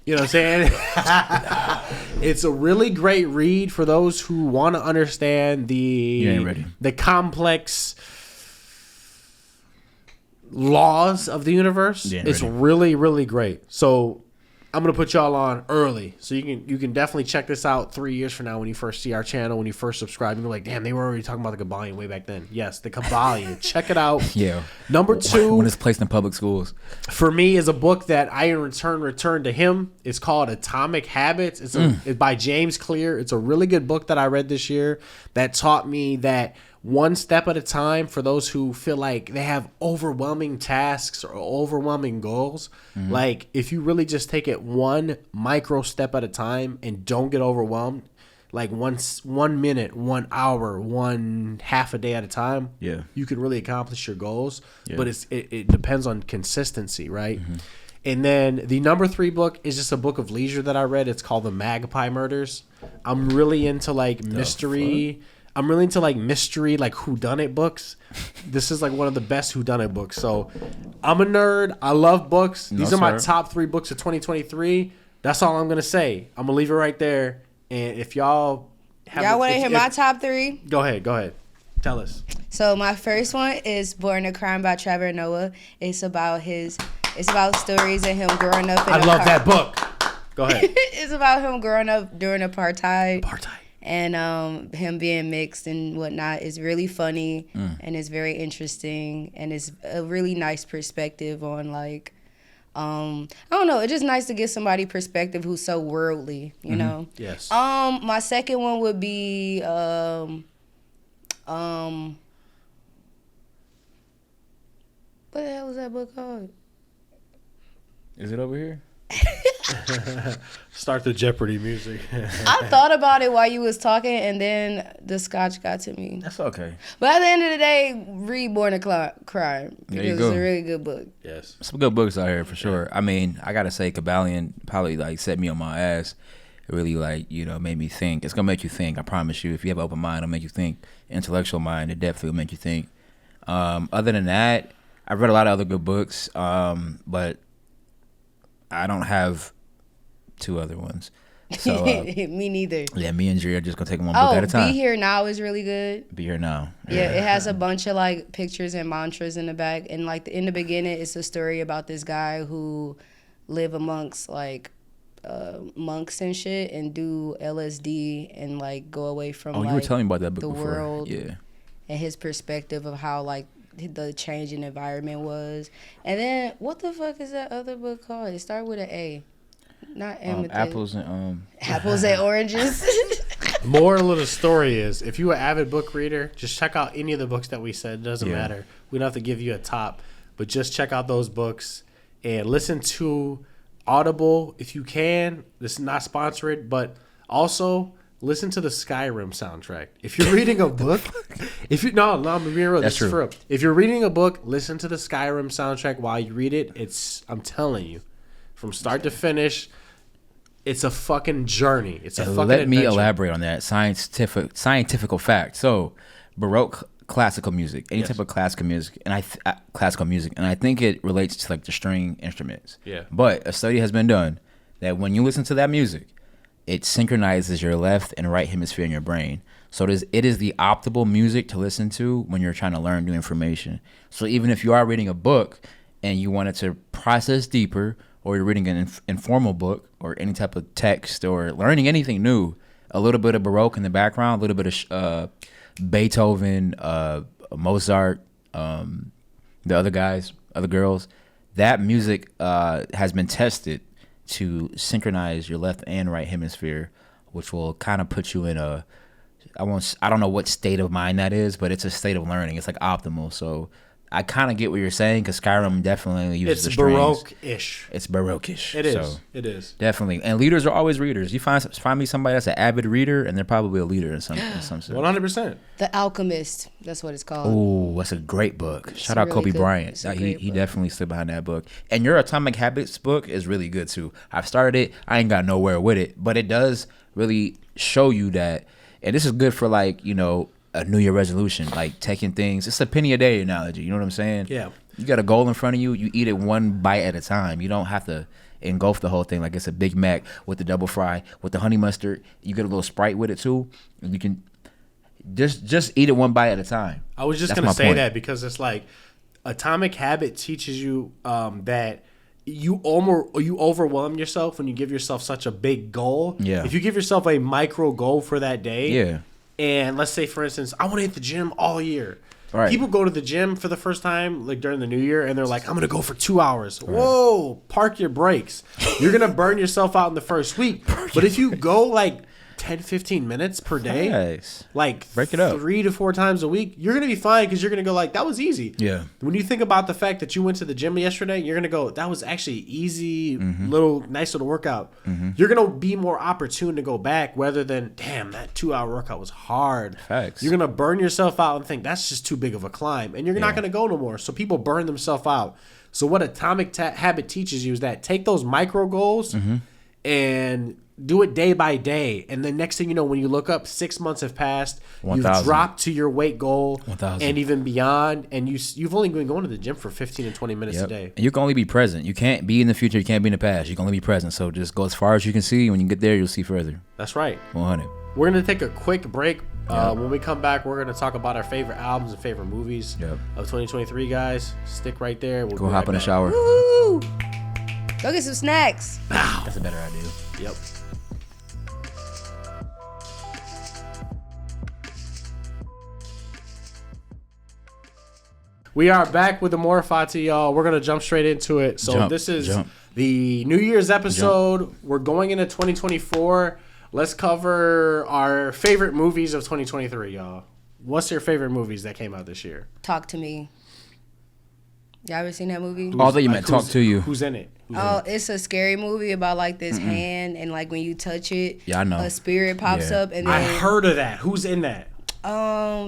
[SPEAKER 1] You know what I'm saying? It's a really great read for those who want to understand
[SPEAKER 2] You ain't ready.
[SPEAKER 1] the complex laws of the universe.
[SPEAKER 2] You ain't
[SPEAKER 1] It's
[SPEAKER 2] ready.
[SPEAKER 1] really, really great. So I'm gonna put y'all on early, so you can definitely check this out 3 years from now when you first see our channel, when you first subscribe. You're like, damn, they were already talking about the Kabbalion way back then. Yes, the Kabbalion. Check it out.
[SPEAKER 2] Yeah.
[SPEAKER 1] Number 2,
[SPEAKER 2] when it's placed in public schools,
[SPEAKER 1] for me, is a book that I in return returned to him. It's called Atomic Habits. It's by James Clear. It's a really good book that I read this year that taught me that one step at a time, for those who feel like they have overwhelming tasks or overwhelming goals. Like, if you really just take it one micro step at a time and don't get overwhelmed, like 1 minute, 1 hour, one half a day at a time, you can really accomplish your goals. But it depends on consistency, right? And then the number 3 book is just a book of leisure that I read. It's called The Magpie Murders. I'm really into like mystery. I'm really into like mystery, like whodunit books. This is like one of the best whodunit books. So I'm a nerd. I love books. These are my top 3 books of 2023. That's all I'm gonna say. I'm gonna leave it right there. And if y'all
[SPEAKER 3] want to hear my top 3,
[SPEAKER 1] go ahead. Tell us.
[SPEAKER 3] So my first one is Born to Crime by Trevor Noah. It's about stories of him growing up.
[SPEAKER 1] I love that book. Go ahead.
[SPEAKER 3] It's about him growing up during apartheid. And him being mixed and whatnot is really funny and it's very interesting, and it's a really nice perspective on like, I don't know, it's just nice to get somebody perspective who's so worldly, you know?
[SPEAKER 1] Yes.
[SPEAKER 3] My second one would be what the hell was that book called?
[SPEAKER 2] Is it over here?
[SPEAKER 1] Start the Jeopardy music.
[SPEAKER 3] I thought about it while you was talking, and then the scotch got to me.
[SPEAKER 2] That's okay.
[SPEAKER 3] But at the end of the day, read Born to Crime, because it's a really good book.
[SPEAKER 1] Yes.
[SPEAKER 2] Some good books out here for sure. I mean, I gotta say, Kabbalion probably like set me on my ass. It really like, made me think. It's gonna make you think. I promise you. If you have an open mind, it'll make you think. Intellectual mind, it definitely will make you think. Other than that, I've read a lot of other good books, but I don't have 2 other ones. So
[SPEAKER 3] me neither.
[SPEAKER 2] Yeah, me and Dria are just gonna take them one book at a time.
[SPEAKER 3] Be Here Now is really good.
[SPEAKER 2] Be Here Now.
[SPEAKER 3] Yeah, it has a bunch of like pictures and mantras in the back, and like in the beginning, it's a story about this guy who live amongst like monks and shit and do LSD and like go away from
[SPEAKER 2] you were telling me about that book
[SPEAKER 3] the
[SPEAKER 2] before.
[SPEAKER 3] world.
[SPEAKER 2] Yeah.
[SPEAKER 3] And his perspective of how like the changing environment was. And then what the fuck is that other book called? It started with an A. Not amethyst.
[SPEAKER 2] Apples and
[SPEAKER 3] apples and oranges.
[SPEAKER 1] Moral of the story is, if you're an avid book reader, just check out any of the books that we said. It doesn't matter. We don't have to give you a top, but just check out those books and listen to Audible if you can. This is not sponsored, but also listen to the Skyrim soundtrack. If you're reading a book, I'm being real.
[SPEAKER 2] That's true.
[SPEAKER 1] For real. If you're reading a book, listen to the Skyrim soundtrack while you read it. I'm telling you, from start to finish, it's a fucking journey. It's a fucking
[SPEAKER 2] Let me
[SPEAKER 1] adventure.
[SPEAKER 2] elaborate on that scientific fact. So, Baroque classical music, any type of classical music, and I think it relates to like the string instruments.
[SPEAKER 1] Yeah.
[SPEAKER 2] But a study has been done that when you listen to that music, it synchronizes your left and right hemisphere in your brain. So it is the optimal music to listen to when you're trying to learn new information. So even if you are reading a book and you wanted to process deeper, or you're reading an informal book or any type of text or learning anything new, a little bit of Baroque in the background, a little bit of Beethoven, Mozart, the other girls, that music has been tested to synchronize your left and right hemisphere, which will kind of put you in I don't know what state of mind that is, but it's a state of learning. It's like optimal. So I kind of get what you're saying, because Skyrim definitely uses the strings.
[SPEAKER 1] Baroque-ish.
[SPEAKER 2] It's Baroque-ish.
[SPEAKER 1] It is.
[SPEAKER 2] So
[SPEAKER 1] it is.
[SPEAKER 2] Definitely. And leaders are always readers. You find me somebody that's an avid reader, and they're probably a leader in some sense.
[SPEAKER 1] 100%.
[SPEAKER 3] The Alchemist. That's what it's called.
[SPEAKER 2] Oh, that's a great book. Shout out
[SPEAKER 3] really
[SPEAKER 2] Kobe
[SPEAKER 3] good.
[SPEAKER 2] Bryant. He definitely stood behind that book. And your Atomic Habits book is really good too. I've started it. I ain't got nowhere with it, but it does really show you that. And this is good for like, a New Year resolution, like taking things. It's a penny a day analogy. You know what I'm saying?
[SPEAKER 1] Yeah.
[SPEAKER 2] You got a goal in front of you. You eat it one bite at a time. You don't have to engulf the whole thing like it's a Big Mac with the double fry with the honey mustard. You get a little Sprite with it too. And you can just eat it one bite at a time.
[SPEAKER 1] I was just going to say that because it's like Atomic Habit teaches you that you overwhelm yourself when you give yourself such a big goal.
[SPEAKER 2] Yeah.
[SPEAKER 1] If you give yourself a micro goal for that day.
[SPEAKER 2] Yeah.
[SPEAKER 1] And let's say, for instance, I want to hit the gym all year.
[SPEAKER 2] Right.
[SPEAKER 1] People go to the gym for the first time, like during the new year, and they're like, I'm going to go for 2 hours. Right. Whoa, park your brakes. You're going to burn yourself out in the first week. But if you go like 10, 15 minutes per day,
[SPEAKER 2] nice.
[SPEAKER 1] like
[SPEAKER 2] break it up
[SPEAKER 1] 3 to 4 times a week, you're going to be fine because you're going to go like, that was easy.
[SPEAKER 2] Yeah.
[SPEAKER 1] When you think about the fact that you went to the gym yesterday, you're going to go, that was actually easy, nice little workout. You're going to be more opportune to go back rather than, damn, that 2-hour workout was hard.
[SPEAKER 2] Facts.
[SPEAKER 1] You're going to burn yourself out and think that's just too big of a climb. And you're not going to go no more. So people burn themselves out. So what Atomic Habit teaches you is that take those micro goals and do it day by day, and the next thing you know, when you look up, 6 months have passed.
[SPEAKER 2] 1,000.
[SPEAKER 1] You've dropped to your weight goal
[SPEAKER 2] 1,000.
[SPEAKER 1] and even beyond, and you've only been going to the gym for 15 and 20 minutes a day.
[SPEAKER 2] And you can only be present. You can't be in the future. You can't be in the past. You can only be present. So just go as far as you can see. When you get there, you'll see further.
[SPEAKER 1] That's right.
[SPEAKER 2] 100.
[SPEAKER 1] We're going to take a quick break. When we come back, we're going to talk about our favorite albums and favorite movies of 2023, guys. Stick right there. We'll
[SPEAKER 2] go hop in the shower.
[SPEAKER 3] Woo! Go get some snacks.
[SPEAKER 2] That's a better idea.
[SPEAKER 1] Yep. We are back with Amor Fati, y'all. We're going to jump straight into it. So this is the New Year's episode. We're going into 2024. Let's cover our favorite movies of 2023, y'all. What's your favorite movies that came out this year?
[SPEAKER 3] Talk to Me. Y'all ever seen that movie?
[SPEAKER 2] Oh, I thought you meant Talk to You.
[SPEAKER 1] Who's in it?
[SPEAKER 3] It's a scary movie about like this hand, and like when you touch it,
[SPEAKER 2] I know.
[SPEAKER 3] a spirit pops up. And then,
[SPEAKER 1] I heard of that. Who's in that?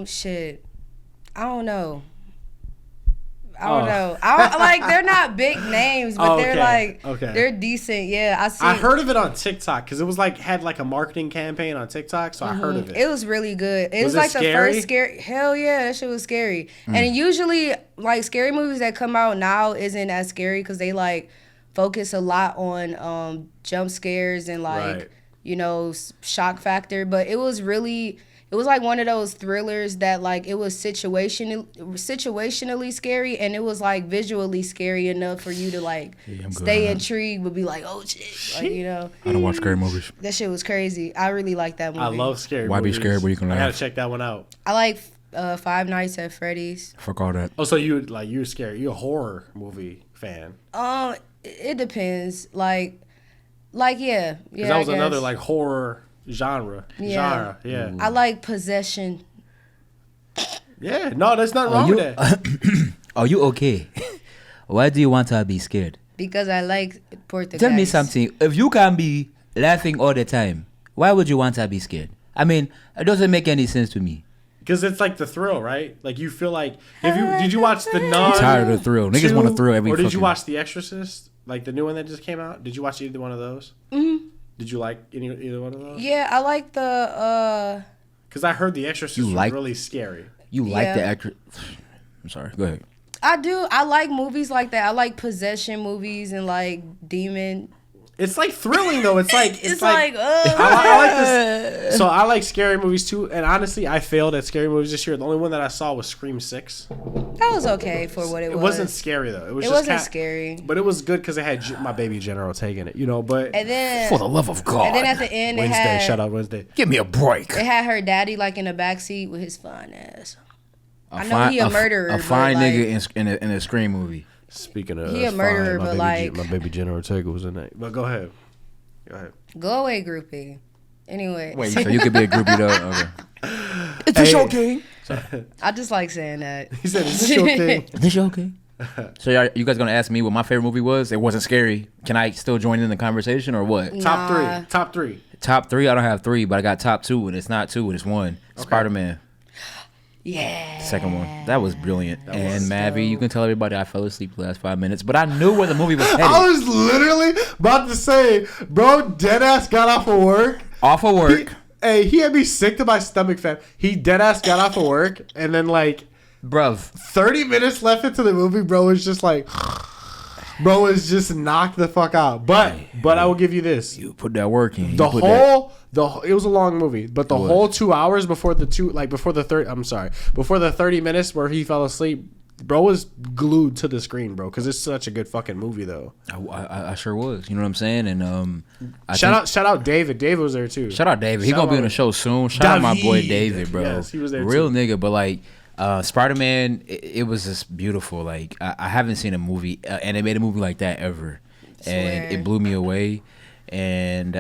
[SPEAKER 3] Shit. I don't know. Like, they're not big names, but they're like, they're decent. Yeah,
[SPEAKER 1] I heard of it on TikTok because it was like had like a marketing campaign on TikTok, so I heard of it.
[SPEAKER 3] It was really good. It was
[SPEAKER 1] it
[SPEAKER 3] like
[SPEAKER 1] scary?
[SPEAKER 3] The first scary. Hell yeah, that shit was scary. And usually, like scary movies that come out now isn't as scary because they like focus a lot on jump scares and like shock factor. But it was really. It was like one of those thrillers that like it was situationally scary, and it was like visually scary enough for you to like stay intrigued, but be like, oh shit, like,
[SPEAKER 2] I don't watch scary movies.
[SPEAKER 3] That shit was crazy. I really like that movie.
[SPEAKER 1] I love scary
[SPEAKER 2] movies. Why be scared where you can laugh?
[SPEAKER 1] I gotta check that one out.
[SPEAKER 3] I like Five Nights at Freddy's.
[SPEAKER 2] Fuck all that.
[SPEAKER 1] Oh, so you're scared? You're a horror movie fan?
[SPEAKER 3] It depends. Like yeah.
[SPEAKER 1] Because that was another like horror genre. Yeah.
[SPEAKER 3] I like Possession.
[SPEAKER 1] Yeah, no, there's nothing wrong with that.
[SPEAKER 2] Are you okay? Why do you want to be scared?
[SPEAKER 3] Because I like Portuguese.
[SPEAKER 2] Tell me something. If you can be laughing all the time, why would you want to be scared? I mean, it doesn't make any sense to me.
[SPEAKER 1] Because it's like the thrill, right? Like you feel like did you watch The Nun?
[SPEAKER 2] I'm tired of the thrill. Niggas want to thrill every.
[SPEAKER 1] Or did you watch The Exorcist, like the new one that just came out? Did you watch either one of those? Mm-hmm. Did you like either one of those?
[SPEAKER 3] Yeah, I like the.
[SPEAKER 1] Because I heard The Exorcist was really scary.
[SPEAKER 2] You like the actor? I'm sorry. Go ahead.
[SPEAKER 3] I do. I like movies like that. I like possession movies and like demon.
[SPEAKER 1] It's like thrilling though. It's like
[SPEAKER 3] I
[SPEAKER 1] like this. So I like scary movies too. And honestly, I failed at scary movies this year. The only one that I saw was Scream 6.
[SPEAKER 3] That was okay for what it was.
[SPEAKER 1] It wasn't scary though.
[SPEAKER 3] It wasn't scary.
[SPEAKER 1] But it was good because it had my baby General taking it. But
[SPEAKER 3] and then,
[SPEAKER 2] for the love of God.
[SPEAKER 3] And then at the end,
[SPEAKER 1] shout out Wednesday.
[SPEAKER 2] Give me a break.
[SPEAKER 3] It had her daddy like in the backseat with his fine ass. I know he a murderer.
[SPEAKER 2] A fine nigga in a Scream movie.
[SPEAKER 1] Speaking of,
[SPEAKER 3] he a murderer, but
[SPEAKER 1] my baby General Ortega was in that. But go ahead.
[SPEAKER 3] Go away, groupie. Anyway.
[SPEAKER 2] Wait, so you could be a groupie though? Okay. It's a show king.
[SPEAKER 3] I just like saying that.
[SPEAKER 1] He said, "Is this show king?"
[SPEAKER 2] This show king. So you guys gonna ask me what my favorite movie was? It wasn't scary. Can I still join in the conversation or what?
[SPEAKER 3] Nah.
[SPEAKER 1] Top three.
[SPEAKER 2] Top three. I don't have three, but I got top two, and it's not two, and it's one. Okay. Spider-Man.
[SPEAKER 3] Yeah.
[SPEAKER 2] Second one. That was brilliant. And Mavy, you can tell everybody I fell asleep the last 5 minutes, but I knew where the movie was headed.
[SPEAKER 1] I was literally about to say, bro, deadass got off of work.
[SPEAKER 2] Off of work.
[SPEAKER 1] He had me sick to my stomach, fam. He deadass got off of work, and then like,
[SPEAKER 2] bruv,
[SPEAKER 1] 30 minutes left into the movie, bro was just like, bro was just knocked the fuck out. But I will give you this.
[SPEAKER 2] You put that work in.
[SPEAKER 1] It was a long movie, but the whole 2 hours before the 30 minutes where he fell asleep, bro was glued to the screen, bro, because it's such a good fucking movie though.
[SPEAKER 2] I sure was. You know what I'm saying? And
[SPEAKER 1] shout out David. David was there too.
[SPEAKER 2] Shout out David. He gonna be on the show soon. Shout out my boy David, bro.
[SPEAKER 1] Yes, he was there
[SPEAKER 2] Real
[SPEAKER 1] too.
[SPEAKER 2] nigga, but like Spider-Man, it was just beautiful. Like I haven't seen a movie, animated movie like that ever, and it blew me away. And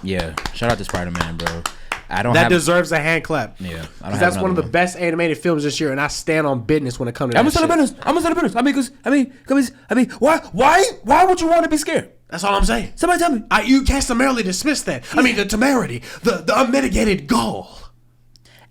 [SPEAKER 2] yeah, shout out to Spider-Man, bro. That
[SPEAKER 1] deserves a hand clap.
[SPEAKER 2] Yeah,
[SPEAKER 1] because that's one of the best animated films this year, and I stand on business when it comes to that.
[SPEAKER 2] I'm gonna say the business. I mean, why would you want to be scared?
[SPEAKER 1] That's all I'm saying.
[SPEAKER 2] Somebody tell me.
[SPEAKER 1] You can't summarily dismiss that. I mean, the temerity, the unmitigated gall.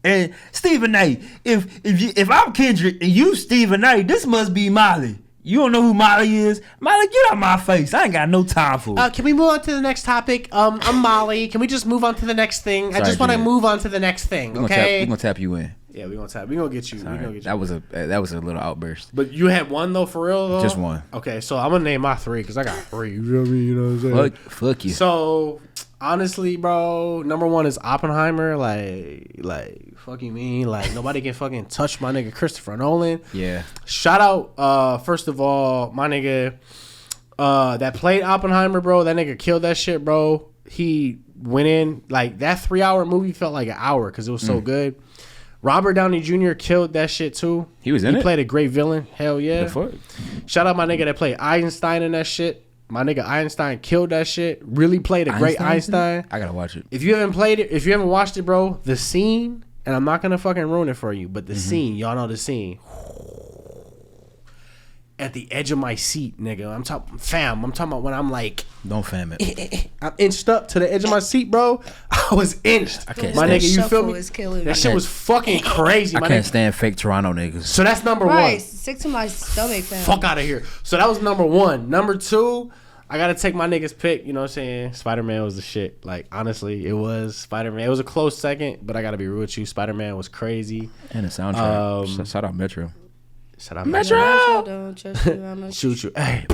[SPEAKER 2] And Stephen A, if I'm Kendrick and you Stephen A, this must be Molly. You don't know who Molly is? Molly, get out my face. I ain't got no time for it.
[SPEAKER 1] Can we move on to the next topic? I'm Molly. Can we just move on to the next thing?
[SPEAKER 2] Sorry,
[SPEAKER 1] I just want to move on to the next thing, okay?
[SPEAKER 2] We're going to tap you in.
[SPEAKER 1] Yeah, we're going to tap. We're going to get you.
[SPEAKER 2] That was a little outburst.
[SPEAKER 1] But you had one, though, for real, though?
[SPEAKER 2] Just one.
[SPEAKER 1] Okay, so I'm going to name my three because I got three. You know what I'm saying?
[SPEAKER 2] Fuck you.
[SPEAKER 1] So, honestly, bro, number one is Oppenheimer. Like, fuck you mean? Like, nobody can fucking touch my nigga Christopher Nolan.
[SPEAKER 2] Yeah.
[SPEAKER 1] Shout out, first of all, my nigga that played Oppenheimer, bro. That nigga killed that shit, bro. He went in, like, that 3-hour movie felt like an hour because it was so good. Robert Downey Jr. killed that shit, too.
[SPEAKER 2] He was in it?
[SPEAKER 1] He played a great villain. Hell yeah.
[SPEAKER 2] The fuck?
[SPEAKER 1] Shout out my nigga that played Einstein in that shit. My nigga Einstein killed that shit. Really played a great Einstein.
[SPEAKER 2] I gotta watch it.
[SPEAKER 1] If you haven't played it, if you haven't watched it, bro, the scene, and I'm not gonna fucking ruin it for you, but the scene, y'all know the scene. At the edge of my seat, nigga. I'm talking about when I'm like,
[SPEAKER 2] don't fam it.
[SPEAKER 1] I'm inched up to the edge of my seat, bro. I was inched.
[SPEAKER 2] I can't
[SPEAKER 1] my
[SPEAKER 2] stand
[SPEAKER 1] nigga, you feel me? That shit was fucking crazy.
[SPEAKER 2] I can't stand fake Toronto niggas.
[SPEAKER 1] So that's number one.
[SPEAKER 3] Right, stick to my stomach, fam.
[SPEAKER 1] Fuck out of here. So that was number one. Number two, I gotta take my nigga's pick. You know what I'm saying? Spider-Man was the shit. Like, honestly, it was Spider-Man. It was a close second, but I gotta be real with you. Spider-Man was crazy.
[SPEAKER 2] And the soundtrack. Shout out Metro.
[SPEAKER 1] Shout out
[SPEAKER 3] Metro. Don't trust you, I'ma
[SPEAKER 1] shoot you. Hey.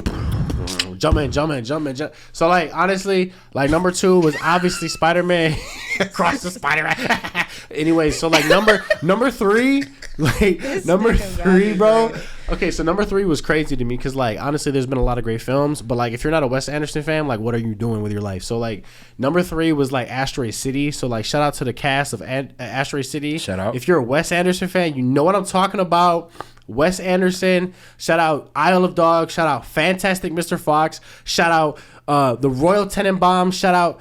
[SPEAKER 1] Jump in. So, like, honestly, like, number two was obviously Spider-Man across the Spider-Man. Anyway, so, like, number three, like, number three, bro. Okay, so number three was crazy to me because, like, honestly, there's been a lot of great films, but, like, if you're not a Wes Anderson fan, like, what are you doing with your life? So, like, number three was, like, Asteroid City. So, like, shout out to the cast of Asteroid City.
[SPEAKER 2] Shout out.
[SPEAKER 1] If you're a Wes Anderson fan, you know what I'm talking about. Wes Anderson, shout out Isle of Dogs, shout out Fantastic Mr. Fox, shout out the Royal Tenenbaum, shout out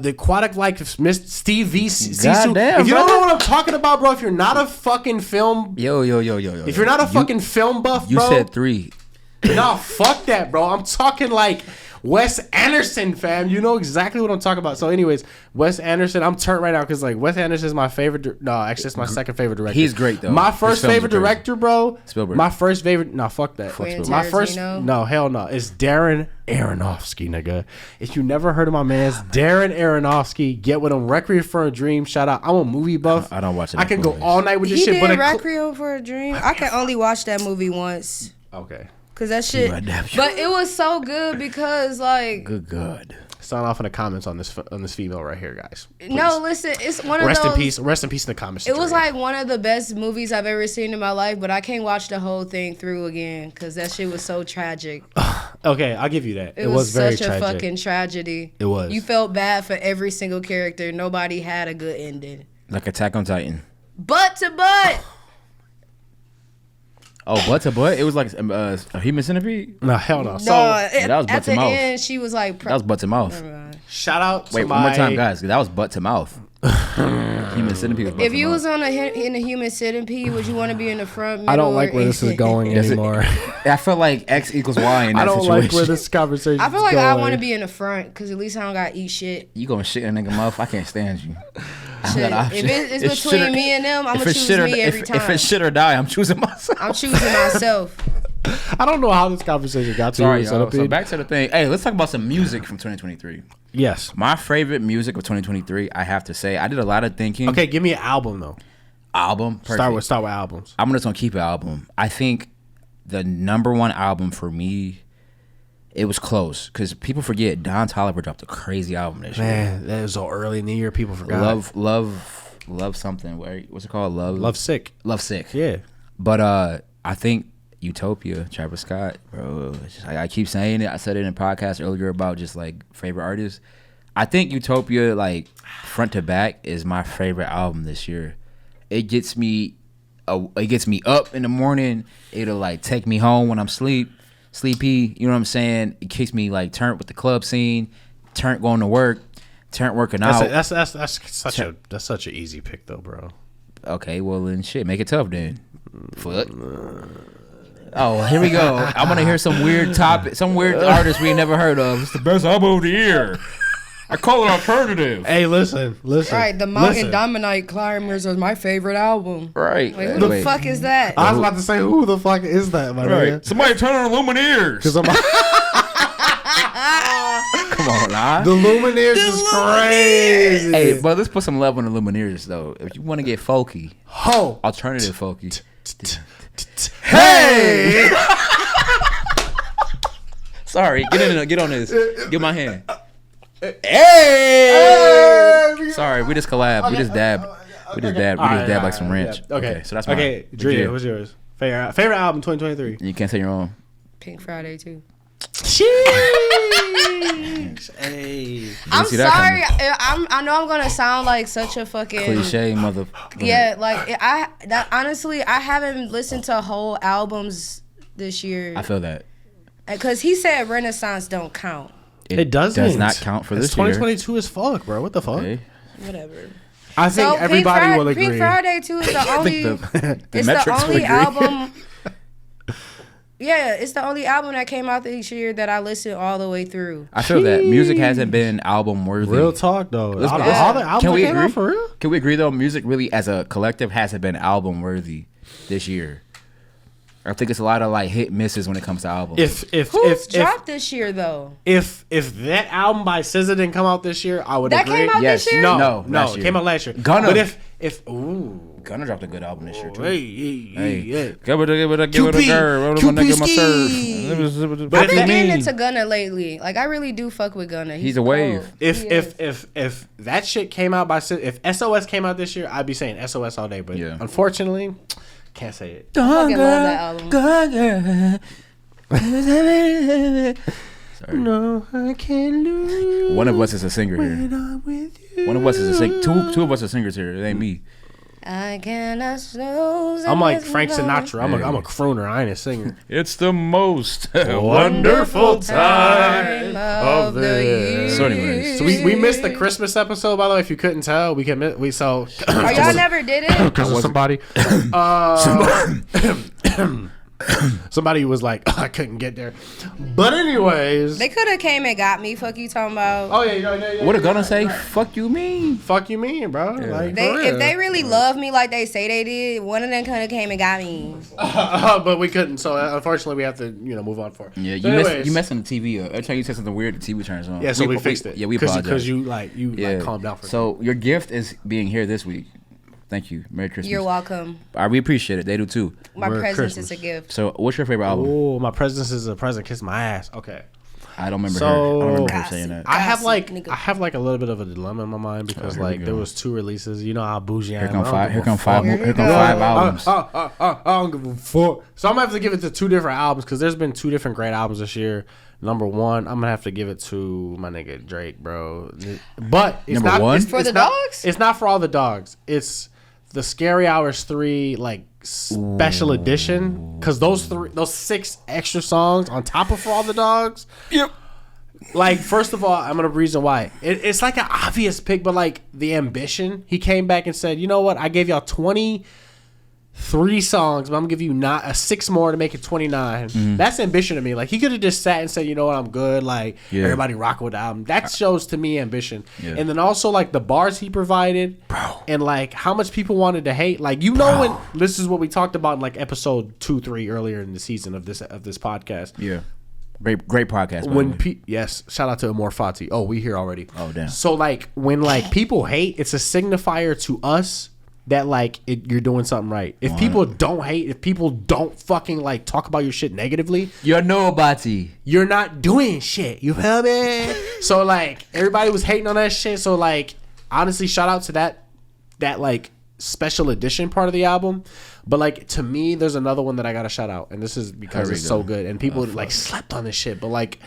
[SPEAKER 1] the Aquatic Life of Steve V.
[SPEAKER 2] Goddamn,
[SPEAKER 1] if you don't know what I'm talking about, bro, if you're not a fucking film, if you're not a fucking film buff, bro,
[SPEAKER 2] you said three.
[SPEAKER 1] No, fuck that, bro. I'm talking like Wes Anderson, fam. You know exactly what I'm talking about. So, anyways, Wes Anderson. I'm turned right now because, like, Wes Anderson is my favorite. No, actually, it's my second favorite director.
[SPEAKER 2] He's great, though.
[SPEAKER 1] My first favorite director, bro.
[SPEAKER 2] Spielberg.
[SPEAKER 1] My first favorite. No, fuck that. My first.
[SPEAKER 3] Tarantino?
[SPEAKER 1] No, hell no. It's Darren Aronofsky, nigga. If you never heard of my man, it's Darren Aronofsky. Get with him. Requiem for a Dream. Shout out. I'm a movie buff.
[SPEAKER 2] I don't watch it.
[SPEAKER 1] I can go all night with this
[SPEAKER 3] He
[SPEAKER 1] shit.
[SPEAKER 3] did Requiem for a Dream. I can only watch that movie once.
[SPEAKER 1] Okay.
[SPEAKER 3] Cause that shit, but it was so good because like,
[SPEAKER 2] good God.
[SPEAKER 1] Sign off in the comments on this female right here, guys. Please.
[SPEAKER 3] No, listen, it's one of
[SPEAKER 1] rest
[SPEAKER 3] those.
[SPEAKER 1] in peace. Rest in peace in the comments.
[SPEAKER 3] It was like one of the best movies I've ever seen in my life, but I can't watch the whole thing through again because that shit was so tragic.
[SPEAKER 1] Okay, I'll give you that.
[SPEAKER 3] It was
[SPEAKER 1] very
[SPEAKER 3] such
[SPEAKER 1] tragic.
[SPEAKER 3] a fucking tragedy.
[SPEAKER 1] It was.
[SPEAKER 3] You felt bad for every single character. Nobody had a good ending.
[SPEAKER 2] Like Attack on Titan.
[SPEAKER 3] Butt to butt.
[SPEAKER 2] Oh, butt to butt? It was like a human centipede?
[SPEAKER 1] No, hell no.
[SPEAKER 3] No,
[SPEAKER 1] So
[SPEAKER 2] that was butt
[SPEAKER 3] at
[SPEAKER 2] to
[SPEAKER 3] the
[SPEAKER 2] mouth.
[SPEAKER 3] end, she was like,
[SPEAKER 2] that was butt to mouth.
[SPEAKER 1] shout out to
[SPEAKER 2] Wait, one more time, guys. That was butt to mouth. Human centipede was butt
[SPEAKER 3] if
[SPEAKER 2] to
[SPEAKER 3] you
[SPEAKER 2] mouth.
[SPEAKER 3] was in a human centipede, would you want to be in the front?
[SPEAKER 1] I don't
[SPEAKER 3] middle,
[SPEAKER 1] like
[SPEAKER 3] or
[SPEAKER 1] where this is going anymore.
[SPEAKER 2] I felt like X equals Y in that
[SPEAKER 1] I don't
[SPEAKER 2] situation.
[SPEAKER 1] like where this conversation is
[SPEAKER 3] I feel like
[SPEAKER 1] going.
[SPEAKER 3] I want to be in the front because at least I don't gotta eat shit.
[SPEAKER 2] You gonna shit in a nigga mouth? I can't stand you.
[SPEAKER 3] Shit. If it's between me and them, I'm gonna choose me every time.
[SPEAKER 2] If it's shit or die, I'm choosing myself.
[SPEAKER 3] I'm choosing myself.
[SPEAKER 1] I don't know how this conversation got to
[SPEAKER 2] Sorry,
[SPEAKER 1] you.
[SPEAKER 2] y'all. So back to the thing. Hey, let's talk about some music from 2023.
[SPEAKER 1] Yes.
[SPEAKER 2] My favorite music of 2023, I have to say, I did a lot of thinking.
[SPEAKER 1] Okay, give me an album though.
[SPEAKER 2] Album. Perfect.
[SPEAKER 1] Start with albums.
[SPEAKER 2] I'm just gonna keep an album. I think the number one album for me, it was close because people forget Don Toliver dropped a crazy album this year.
[SPEAKER 1] Man, that was so early in the year. People forgot.
[SPEAKER 2] Love something. What's it called?
[SPEAKER 1] Love Sick.
[SPEAKER 2] Love Sick.
[SPEAKER 1] Yeah.
[SPEAKER 2] But I think Utopia, Travis Scott, bro. It's just, I keep saying it. I said it in a podcast earlier about just like favorite artists. I think Utopia, like front to back, is my favorite album this year. It gets me up in the morning. It'll like take me home when I'm sleepy. You know what I'm saying? It keeps me like turned with the club scene, turned going to work, turned working out.
[SPEAKER 1] That's such an easy pick though, bro.
[SPEAKER 2] Okay, well then shit, make it tough then. Fuck. Oh, here we go. I want to hear some weird topic, some weird artist we ain't never heard of. It's the best album of the year. I call it alternative.
[SPEAKER 1] Hey, listen.
[SPEAKER 3] Right, the Mountain Dominite Climbers is my favorite album.
[SPEAKER 2] Right.
[SPEAKER 3] Wait, who the fuck is that?
[SPEAKER 1] I was about to say, who the fuck is that, my man?
[SPEAKER 2] Somebody turn on the Lumineers. Come on, nah.
[SPEAKER 1] The Lumineers is crazy.
[SPEAKER 2] Hey, but let's put some love on the Lumineers, though. If you want to get folky, alternative folky.
[SPEAKER 1] Hey!
[SPEAKER 2] Sorry, get on this. Give my hand. Hey! Sorry, we just collab. We just dab. We just dab like some ranch.
[SPEAKER 1] Yeah. Okay,
[SPEAKER 2] so that's mine.
[SPEAKER 1] Okay, Dria, what's yours? Favorite album 2023?
[SPEAKER 2] You can't say your own.
[SPEAKER 3] Pink Friday too.
[SPEAKER 1] Hey,
[SPEAKER 3] I'm sorry. I know I'm gonna sound like such a fucking
[SPEAKER 2] cliche mother.
[SPEAKER 3] Yeah, like honestly, I haven't listened to whole albums this year.
[SPEAKER 2] I feel that
[SPEAKER 3] because he said Renaissance don't count.
[SPEAKER 1] It doesn't.
[SPEAKER 2] Does not count for this
[SPEAKER 1] 2022 year. Is fuck, bro. What the fuck?
[SPEAKER 2] Okay.
[SPEAKER 3] Whatever.
[SPEAKER 1] I think everybody will agree.
[SPEAKER 3] Pink Friday 2 is the only. It's the only album. Yeah, it's the only album that came out this year that I listened all the way through.
[SPEAKER 2] I feel that music hasn't been album worthy.
[SPEAKER 1] Real talk though. All the albums
[SPEAKER 2] can we
[SPEAKER 1] came
[SPEAKER 2] agree?
[SPEAKER 1] Out for real?
[SPEAKER 2] Can we agree though? Music really, as a collective, hasn't been album worthy this year. I think it's a lot of like hit misses when it comes to albums.
[SPEAKER 3] Who's dropped this year though?
[SPEAKER 1] If that album by SZA didn't come out this year, I would agree.
[SPEAKER 3] That came out this year?
[SPEAKER 1] No, it came out last year.
[SPEAKER 2] Gunna.
[SPEAKER 1] But if
[SPEAKER 2] Gunna dropped a good album this year too.
[SPEAKER 1] Hey.
[SPEAKER 2] Give it a girl.
[SPEAKER 3] But I've been getting into Gunna lately. Like I really do fuck with Gunna.
[SPEAKER 2] He's a wave.
[SPEAKER 1] If that shit came out by SZA, if SOS came out this year, I'd be saying SOS all day. But unfortunately, can't say it.
[SPEAKER 3] I fucking love that album.
[SPEAKER 2] Sorry.
[SPEAKER 1] No, I can't lose.
[SPEAKER 2] One of us is a singer here. One of us is a singer. Two of us are singers here. It ain't me.
[SPEAKER 3] I cannot snooze.
[SPEAKER 1] I'm like Frank Sinatra. I'm a crooner. I ain't a singer.
[SPEAKER 2] It's the most
[SPEAKER 1] wonderful time of the year.
[SPEAKER 2] So anyways,
[SPEAKER 1] so we missed the Christmas episode, by the way. If you couldn't tell, we so.
[SPEAKER 3] Are y'all never did it?
[SPEAKER 1] Because of somebody. Somebody was like, I couldn't get there. But anyways,
[SPEAKER 3] they could have came and got me. Fuck you talking about?
[SPEAKER 1] Oh yeah.
[SPEAKER 2] What are gonna say? Fuck you mean?
[SPEAKER 1] Fuck you mean, bro? Yeah. Like,
[SPEAKER 3] if they really love me like they say they did, one of them could have came and got me.
[SPEAKER 1] But we couldn't. So unfortunately, we have to move on for.
[SPEAKER 2] Yeah, you messing the TV up. Every time you say something weird, the TV turns on.
[SPEAKER 1] Yeah, so we fixed it.
[SPEAKER 2] Yeah, we apologize
[SPEAKER 1] because you calmed down for.
[SPEAKER 2] So your gift is being here this week. Thank you. Merry Christmas.
[SPEAKER 3] You're welcome.
[SPEAKER 2] We appreciate it. They do too.
[SPEAKER 3] My presence is a gift.
[SPEAKER 2] So, what's your favorite album?
[SPEAKER 1] Oh, my presence is a present. Kiss my ass. Okay.
[SPEAKER 2] I don't remember her saying that.
[SPEAKER 1] I have like a little bit of a dilemma in my mind because there was 2 releases. You know how bougie I am.
[SPEAKER 2] Here come five albums.
[SPEAKER 1] I don't give a fuck. So I'm gonna have to give it to 2 different albums because there's been 2 different great albums this year. Number 1, I'm gonna have to give it to my nigga Drake, bro. But it's
[SPEAKER 2] number 1
[SPEAKER 3] for the dogs.
[SPEAKER 1] It's not for all the dogs. It's the Scary Hours 3 like special edition, because those 6 extra songs on top of For All the Dogs.
[SPEAKER 2] Yep.
[SPEAKER 1] Like, first of all, I'm gonna reason why. It's like an obvious pick, but like the ambition. He came back and said, you know what? I gave y'all 23 songs, but I'm gonna give you 6 more to make it 29. Mm-hmm. That's ambition to me. Like, he could have just sat and said, you know what? I'm good. Like, everybody rock with the album. That shows to me ambition. Yeah. And then also like the bars he provided, bro, and like how much people wanted to hate. Like, you know, when this is what we talked about in like episode 2-3 earlier in the season of this podcast.
[SPEAKER 2] Yeah. Great podcast.
[SPEAKER 1] When yes, shout out to Amor Fati. Oh, we here already.
[SPEAKER 2] Oh, damn.
[SPEAKER 1] So like when like people hate, it's a signifier to us that like you're doing something right. If people don't hate, if people don't fucking like talk about your shit negatively,
[SPEAKER 2] you're nobody.
[SPEAKER 1] You're not doing shit. You feel me? So like everybody was hating on that shit. So like honestly, shout out to that like special edition part of the album. But like to me, there's another one that I gotta shout out, and this is because it's so good, and people like slept on this shit. But like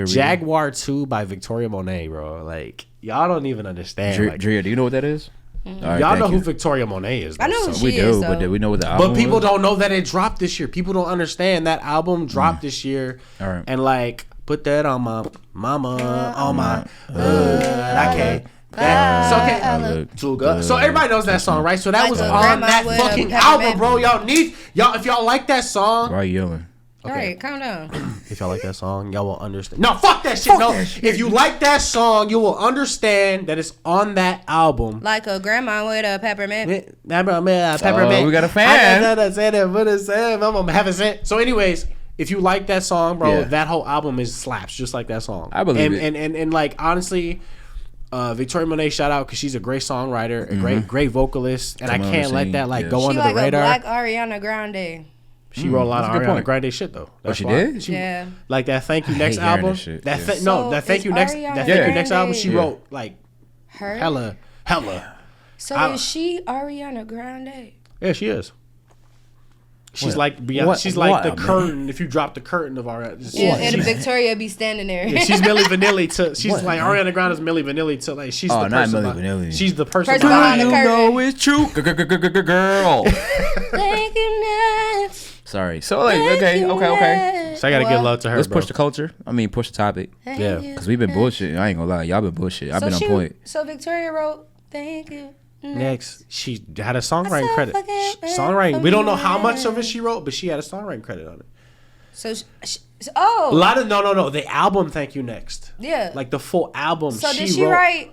[SPEAKER 1] Jaguar 2 by Victoria Monet, bro. Like y'all don't even understand. Like,
[SPEAKER 2] Dria, do you know what that is?
[SPEAKER 1] Right, y'all know who Victoria Monet is. Though,
[SPEAKER 3] I know who she
[SPEAKER 2] we
[SPEAKER 3] is,
[SPEAKER 2] do,
[SPEAKER 3] though.
[SPEAKER 2] but do we know what the album?
[SPEAKER 1] But people don't know that it dropped this year. People don't understand that album dropped this year.
[SPEAKER 2] All right.
[SPEAKER 1] And like put that on my mama, on my I can't. That's okay. So everybody knows that song, right? So that was on that fucking album, bro. Y'all if y'all like that song.
[SPEAKER 2] Why are you yelling?
[SPEAKER 3] Okay. All right, calm down.
[SPEAKER 1] If y'all like that song, y'all will understand. No, fuck that shit. If you like that song, you will understand that it's on that album.
[SPEAKER 3] Like a grandma with a peppermint.
[SPEAKER 1] Peppermint.
[SPEAKER 2] We got a fan.
[SPEAKER 1] I'm having it. So anyways, if you like that song, bro, that whole album is slaps just like that song.
[SPEAKER 2] I believe it.
[SPEAKER 1] And like honestly, Victoria Monet, shout out because she's a great songwriter, a great vocalist, and I can't let that go under the radar.
[SPEAKER 3] She like a black Ariana Grande.
[SPEAKER 1] She wrote a lot of Ariana Grande shit though.
[SPEAKER 2] That's she did.
[SPEAKER 3] Yeah.
[SPEAKER 1] Like that Thank You Next album. That Thank You Next album. She wrote like hella.
[SPEAKER 3] So is she Ariana Grande?
[SPEAKER 1] Yeah, she is. She's like Beyonce. She's like the curtain. If you drop the curtain of Ariana,
[SPEAKER 3] and Victoria be standing there.
[SPEAKER 1] Yeah, she's Milli Vanilli she's like Ariana Grande's Milli Vanilli to like she's the person.
[SPEAKER 2] Not Milli Vanilli.
[SPEAKER 1] She's the person
[SPEAKER 3] behind the curtain.
[SPEAKER 2] You know it's true, girl.
[SPEAKER 3] Thank you next.
[SPEAKER 2] Sorry. So like, okay.
[SPEAKER 1] So I gotta give love to her.
[SPEAKER 2] Let's push the culture. I mean, push the topic.
[SPEAKER 1] Yeah,
[SPEAKER 2] because we've been bullshit. I ain't gonna lie, y'all been bullshit. I've been on point.
[SPEAKER 3] So Victoria wrote "Thank You."
[SPEAKER 1] Next, she had a songwriting credit. Songwriting. We don't know how much of it she wrote, but she had a songwriting credit on it.
[SPEAKER 3] So, a
[SPEAKER 1] lot of no. The album, Thank You Next.
[SPEAKER 3] Yeah.
[SPEAKER 1] Like the full album.
[SPEAKER 3] So did she write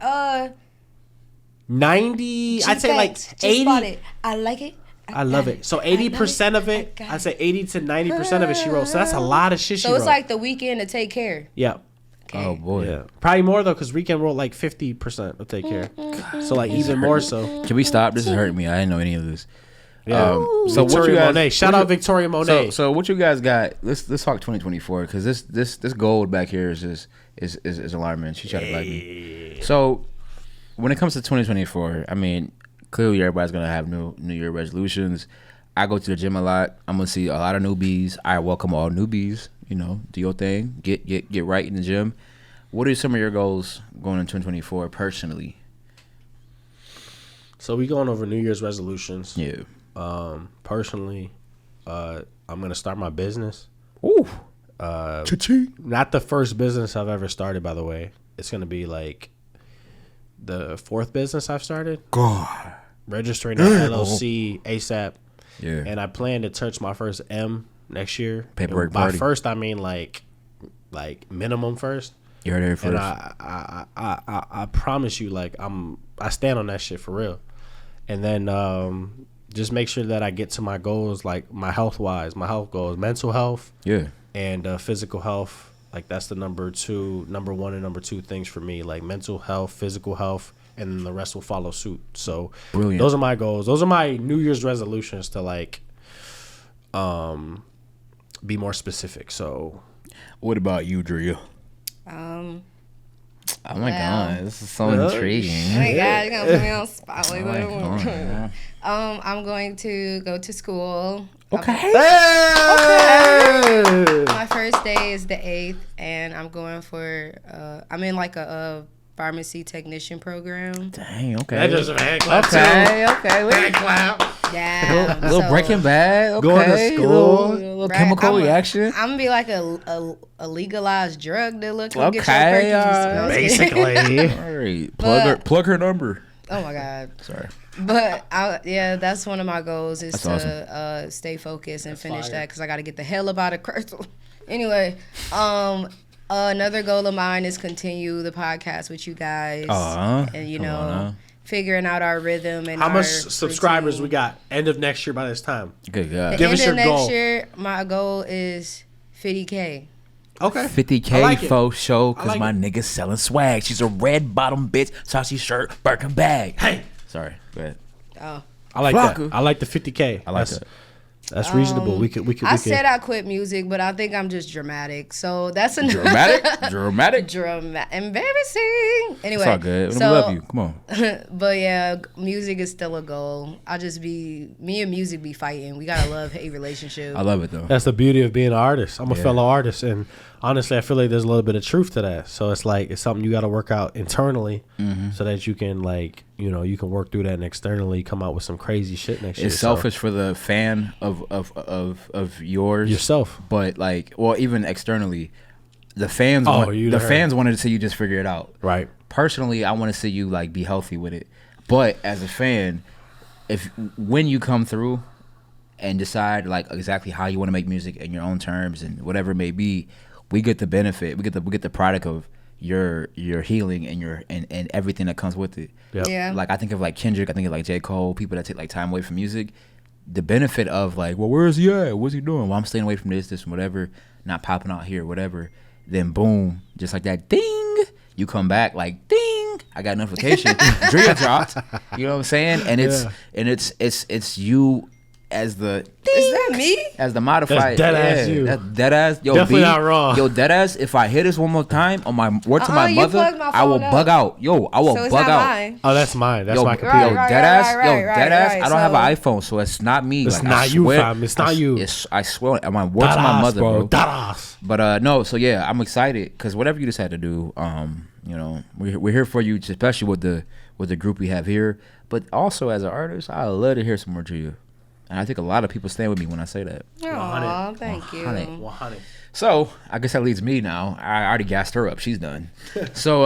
[SPEAKER 1] 90? I'd say like 80.
[SPEAKER 3] I like it.
[SPEAKER 1] I love it. So 80% of it, I'd say 80 to 90% of it she wrote. So that's a lot of shit she wrote.
[SPEAKER 3] So it's like The Weeknd to Take Care.
[SPEAKER 1] Yeah.
[SPEAKER 3] Okay.
[SPEAKER 2] Oh boy.
[SPEAKER 1] Yeah. Probably more though, because Weeknd wrote like 50% of Take Care. So like even more so.
[SPEAKER 2] Can we stop? This is hurting me. I didn't know any of this.
[SPEAKER 1] Yeah. So Victoria Monet. Shout out Victoria Monet.
[SPEAKER 2] So what you guys got? Let's talk 2024 because this gold back here is alarming. She tried to like me. So when it comes to 2024, I mean, clearly everybody's gonna have New Year resolutions. I go to the gym a lot. I'm gonna see a lot of newbies. I welcome all newbies. You know, do your thing. Get right in the gym. What are some of your goals going in 2024 personally?
[SPEAKER 1] So we going over New Year's resolutions.
[SPEAKER 2] Yeah.
[SPEAKER 1] Personally, I'm gonna start my business.
[SPEAKER 2] Ooh.
[SPEAKER 1] Not the first business I've ever started, by the way. It's gonna be like the fourth business I've started.
[SPEAKER 2] God.
[SPEAKER 1] Registering an LLC ASAP.
[SPEAKER 2] Yeah.
[SPEAKER 1] And I plan to touch my first M next year.
[SPEAKER 2] Paperwork
[SPEAKER 1] by
[SPEAKER 2] party.
[SPEAKER 1] first, I mean like minimum first.
[SPEAKER 2] You heard it first.
[SPEAKER 1] And I promise you, like I stand on that shit for real. And then just make sure that I get to my goals, like my health goals, mental health, and physical health. Like that's the number one and number two things for me, like mental health, physical health, and then the rest will follow suit. So
[SPEAKER 2] brilliant.
[SPEAKER 1] Those are my goals. Those are my New Year's resolutions to like be more specific. So
[SPEAKER 2] what about you, Dria? Oh my god, this is so intriguing.
[SPEAKER 3] Oh my god, you're gonna put me on spot like that. I'm going to go to school.
[SPEAKER 2] Okay.
[SPEAKER 3] My first day is the 8th, and I'm going for I'm in like a pharmacy technician program.
[SPEAKER 2] Dang, okay.
[SPEAKER 1] That doesn't hand clap
[SPEAKER 2] okay.
[SPEAKER 1] Hand clap.
[SPEAKER 3] Yeah.
[SPEAKER 2] little Breaking Bad. Okay.
[SPEAKER 1] Going to school.
[SPEAKER 2] Little chemical reaction.
[SPEAKER 3] I'm gonna be like a legalized drug dealer. Come get your perkies.
[SPEAKER 1] Basically.
[SPEAKER 2] All right. Plug her number.
[SPEAKER 3] Oh my god.
[SPEAKER 2] Sorry.
[SPEAKER 3] But that's one of my goals is
[SPEAKER 2] that's
[SPEAKER 3] to
[SPEAKER 2] awesome.
[SPEAKER 3] Stay focused and finish that because I got to get the hell up out of Crystal. Anyway, another goal of mine is continue the podcast with you guys, and figuring out our rhythm and
[SPEAKER 1] how much subscribers we got end of next year by this time.
[SPEAKER 2] Good God.
[SPEAKER 1] Give us your goal.
[SPEAKER 3] Next year, my goal is 50K.
[SPEAKER 1] Okay.
[SPEAKER 2] 50K faux show because my nigga's selling swag. She's a red bottom bitch, saucy shirt, Birkin bag.
[SPEAKER 1] Hey.
[SPEAKER 2] Sorry. Go ahead.
[SPEAKER 3] Oh.
[SPEAKER 1] I like that. I like the 50K.
[SPEAKER 2] I like that.
[SPEAKER 1] That's reasonable. We could.
[SPEAKER 3] I said I quit music, but I think I'm just dramatic. So that's a
[SPEAKER 2] dramatic.
[SPEAKER 3] Embarrassing. Anyway,
[SPEAKER 2] it's all good. We love you. Come on.
[SPEAKER 3] But yeah, music is still a goal. Me and music be fighting. We got a love-hate relationship.
[SPEAKER 2] I love it though.
[SPEAKER 1] That's the beauty of being an artist. I'm a fellow artist, and honestly, I feel like there's a little bit of truth to that. So it's like it's something you got to work out internally, so that you can you can work through that and externally come out with some crazy shit next year.
[SPEAKER 2] It's selfish for the fan of yours
[SPEAKER 1] yourself,
[SPEAKER 2] but even externally, the fans fans wanted to see you just figure it out.
[SPEAKER 1] Right.
[SPEAKER 2] Personally, I want to see you be healthy with it. But as a fan, when you come through and decide exactly how you want to make music in your own terms and whatever it may be, we get the benefit. We get the product of your healing and everything that comes with it.
[SPEAKER 1] Yep.
[SPEAKER 3] Yeah.
[SPEAKER 2] I think of Kendrick, I think of J. Cole, people that take time away from music. The benefit of well, where is he at? What's he doing? Well, I'm staying away from this and whatever, not popping out here, whatever. Then boom, just like that, ding, you come back ding, I got a notification. Dria dropped. You know what I'm saying? And it's you as the
[SPEAKER 3] Is that me?
[SPEAKER 2] As the modified.
[SPEAKER 1] That's dead ass you.
[SPEAKER 2] That's dead ass. Yo,
[SPEAKER 1] definitely not wrong.
[SPEAKER 2] Yo, dead ass. If I hear this one more time on my word to my mother, I will bug out. Yo, I will bug out.
[SPEAKER 3] Mine.
[SPEAKER 1] Oh, that's mine. That's my computer.
[SPEAKER 2] Yo, dead ass. I don't have an iPhone, so it's not me.
[SPEAKER 1] It's not you, fam. It's not you.
[SPEAKER 2] I swear, on my word to my mother, bro.
[SPEAKER 1] But
[SPEAKER 2] no. So yeah, I'm excited because whatever you decide to do, we're here for you, especially with the group we have here. But also as an artist, I love to hear some more Dria. And I think a lot of people stand with me when I say that.
[SPEAKER 3] Aw, thank you.
[SPEAKER 1] 100.
[SPEAKER 2] So I guess that leads me now. I already gassed her up. She's done. So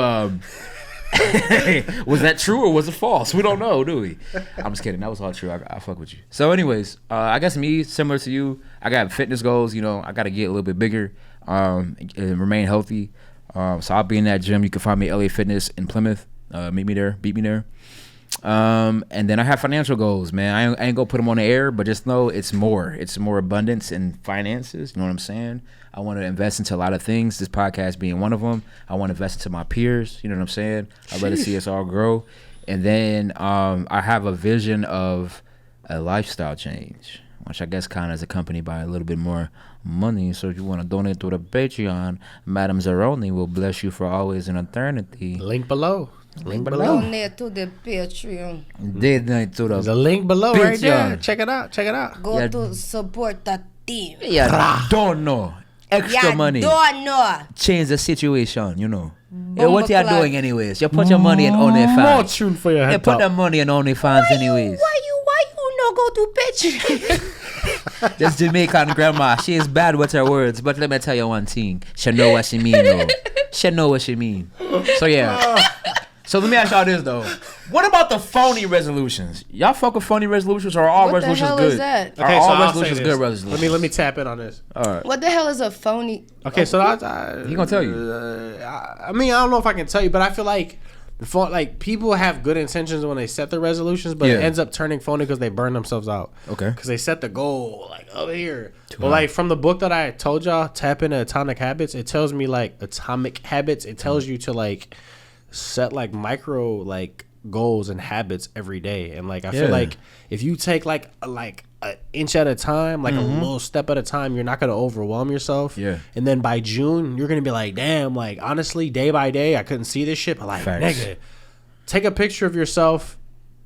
[SPEAKER 2] was that true or was it false? We don't know, do we? I'm just kidding. That was all true. I fuck with you. So anyways, I guess me, similar to you, I got fitness goals. I got to get a little bit bigger and remain healthy. So I'll be in that gym. You can find me at LA Fitness in Plymouth. Meet me there. Beat me there. And then I have financial goals, man. I ain't gonna put them on the air, but just know it's more abundance in finances. You know what I'm saying? I want to invest into a lot of things, this podcast being one of them. I want to invest into my peers. You know what I'm saying? I'd love to see us all grow. And then I have a vision of a lifestyle change, which I guess kind of is accompanied by a little bit more money. So if you want to donate to the Patreon, Madam Zeroni will bless you for always and eternity.
[SPEAKER 1] Link below.
[SPEAKER 3] Donate to the Patreon.
[SPEAKER 1] There's a link below
[SPEAKER 2] Patreon.
[SPEAKER 1] right there. Check it out.
[SPEAKER 3] Go to support the team.
[SPEAKER 2] Yeah, don't know. Extra money.
[SPEAKER 3] Don't know.
[SPEAKER 2] Change the situation, Hey, what you doing anyways? You put your money in OnlyFans.
[SPEAKER 1] More tune for your head.
[SPEAKER 2] You put the money in OnlyFans anyways.
[SPEAKER 3] Why you not go to Patreon?
[SPEAKER 2] This Jamaican grandma, she is bad with her words, but let me tell you one thing. She know what she mean, though. She know what she mean. So yeah. So let me ask y'all this though. What about the phony resolutions? Y'all fuck with phony resolutions or are all resolutions good?
[SPEAKER 3] What the hell is that?
[SPEAKER 2] Are all resolutions good resolutions?
[SPEAKER 1] Let me tap in on this.
[SPEAKER 2] All right.
[SPEAKER 3] What the hell is a phony?
[SPEAKER 1] Okay, so
[SPEAKER 2] he gonna tell you.
[SPEAKER 1] I don't know if I can tell you, but I feel like people have good intentions when they set their resolutions, but it ends up turning phony because they burn themselves out.
[SPEAKER 2] Okay.
[SPEAKER 1] Because they set the goal over here. But from the book that I told y'all, Tap Into Atomic Habits, it tells me Atomic Habits. It tells you to set micro goals and habits every day, and I feel like if you take an inch at a time, a little step at a time, you're not gonna overwhelm yourself. Yeah. And then by June, you're gonna be like, damn, honestly, day by day, I couldn't see this shit, but nigga, take a picture of yourself.